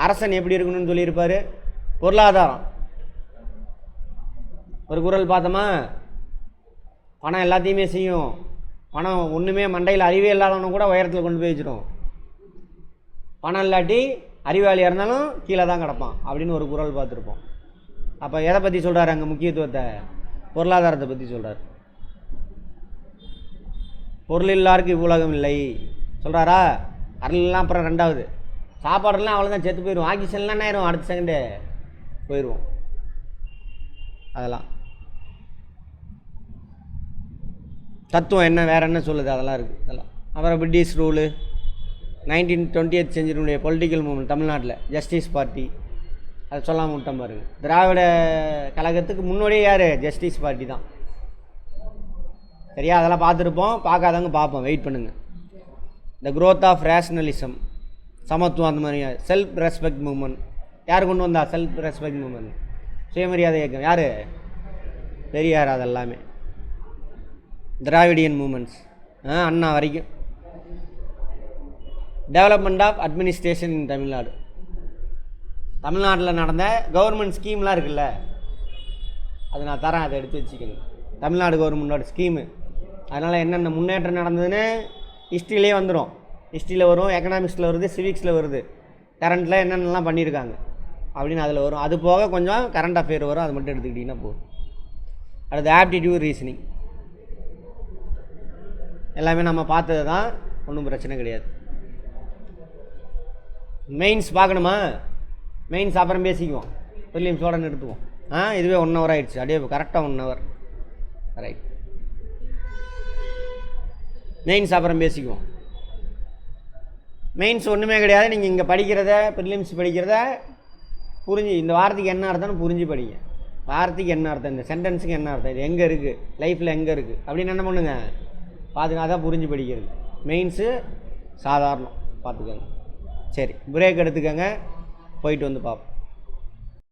அரசன் எப்படி இருக்கணும்னு சொல்லியிருப்பார், பொருளாதாரம். ஒரு குறள் பார்த்தோமா, பணம் எல்லாத்தையுமே செய்யும், பணம் ஒன்றுமே மண்டையில் அறிவே இல்லாதவனும் கூட உயரத்தில் கொண்டு போய் வச்சிடும், பணம் இல்லாட்டி அறிவாளியாக இருந்தாலும் கீழே தான் கிடப்பான் அப்படின்னு ஒரு குறள் பார்த்துருப்போம். அப்போ எதை பற்றி சொல்கிறாரு அங்கே முக்கியத்துவத்தை, பொருளாதாரத்தை பற்றி சொல்கிறார். பொருள் இல்லாருக்கு இவ்வுலகம் இல்லை சொல்கிறாரா, அருள்லாம் அப்புறம் 2வது. சாப்பாடுலாம் அவ்வளோதான், செத்து போயிடுவோம். ஆக்சிஜன்லாம் என்ன ஆயிரும், அடுத்த செகண்டே போயிடுவோம். அதெல்லாம் தத்துவம் என்ன, வேறு என்ன சொல்லுது, அதெல்லாம் இருக்குது. அதெல்லாம் அப்புறம் பிரிட்டிஷ் ரூலு, 1920th செஞ்சுரியுடைய பொலிட்டிக்கல் மூவ்மெண்ட் தமிழ்நாட்டில், ஜஸ்டிஸ் பார்ட்டி, அதை சொல்லாமல் விட்டோம் பாருங்கள். திராவிட கழகத்துக்கு முன்னோடியே யார், ஜஸ்டிஸ் பார்ட்டி தான், சரியா. அதெல்லாம் பார்த்துருப்போம், பார்க்காதவங்க பார்ப்போம், வெயிட் பண்ணுங்கள். த க்ரோத் ஆஃப் ரேஷ்னலிசம், சமத்துவம், அந்த மாதிரி. செல்ஃப் ரெஸ்பெக்ட் மூமெண்ட் யார் கொண்டு வந்தா, செல்ஃப் ரெஸ்பெக்ட் மூமெண்ட், சுயமரியாதை இயக்கம் யார், பெரியார். அதெல்லாமே திராவிடியன் மூமெண்ட்ஸ், அண்ணா வரைக்கும். Development of administration in Tamil Nadu, தமிழ்நாட்டில் நடந்த கவர்மெண்ட் ஸ்கீம்லாம் இருக்குல்ல, அது நான் தரேன், அதை எடுத்து வச்சுக்கணும். தமிழ்நாடு கவர்மெண்டோட ஸ்கீமு, அதனால் என்னென்ன முன்னேற்றம் நடந்ததுன்னு ஹிஸ்ட்ரியிலே வந்துடும். ஹிஸ்ட்ரியில் வரும், எக்கனாமிக்ஸில் வருது, சிவிக்ஸில் வருது, கரண்ட்டில் என்னென்னலாம் பண்ணியிருக்காங்க அப்படின்னு அதில் வரும். அது போக கொஞ்சம் கரண்ட் அஃபேர் வரும், அது மட்டும் எடுத்துக்கிட்டிங்கன்னா போதும். அடுத்து ஆப்டிடியூட் ரீசனிங், எல்லாமே நம்ம பார்த்தது தான், ஒன்றும் பிரச்சனை கிடையாது. மெயின்ஸ் பார்க்கணுமா? மெயின்ஸ் அப்புறம் பேசிக்குவோம், ப்ரிலிம்ஸோட நிறுத்துவோம். இதுவே 1 hour ஆகிடுச்சு, அப்படியே கரெக்டாக 1 hour. ரைட், மெயின்ஸ் அப்புறம் பேசிக்குவோம். மெயின்ஸ் ஒன்றுமே கிடையாது. நீங்கள் இங்கே படிக்கிறத, ப்ரிலிம்ஸ் படிக்கிறத புரிஞ்சு, இந்த வார்த்தைக்கு என்ன அர்த்தம்னு புரிஞ்சு படிங்க. வார்த்தைக்கு என்ன அர்த்தம், இந்த சென்டென்ஸுக்கு என்ன அர்த்தம், இது எங்கே இருக்குது, லைஃப்பில் எங்கே இருக்குது அப்படின்னு என்ன பண்ணுங்க பார்த்துங்க. அதான் புரிஞ்சு படிக்கிறது. மெயின்ஸு சாதாரணம் பார்த்துக்கோங்க. சரி, பிரேக் எடுத்துக்கோங்க, போயிட்டு வந்து பார்ப்போம்.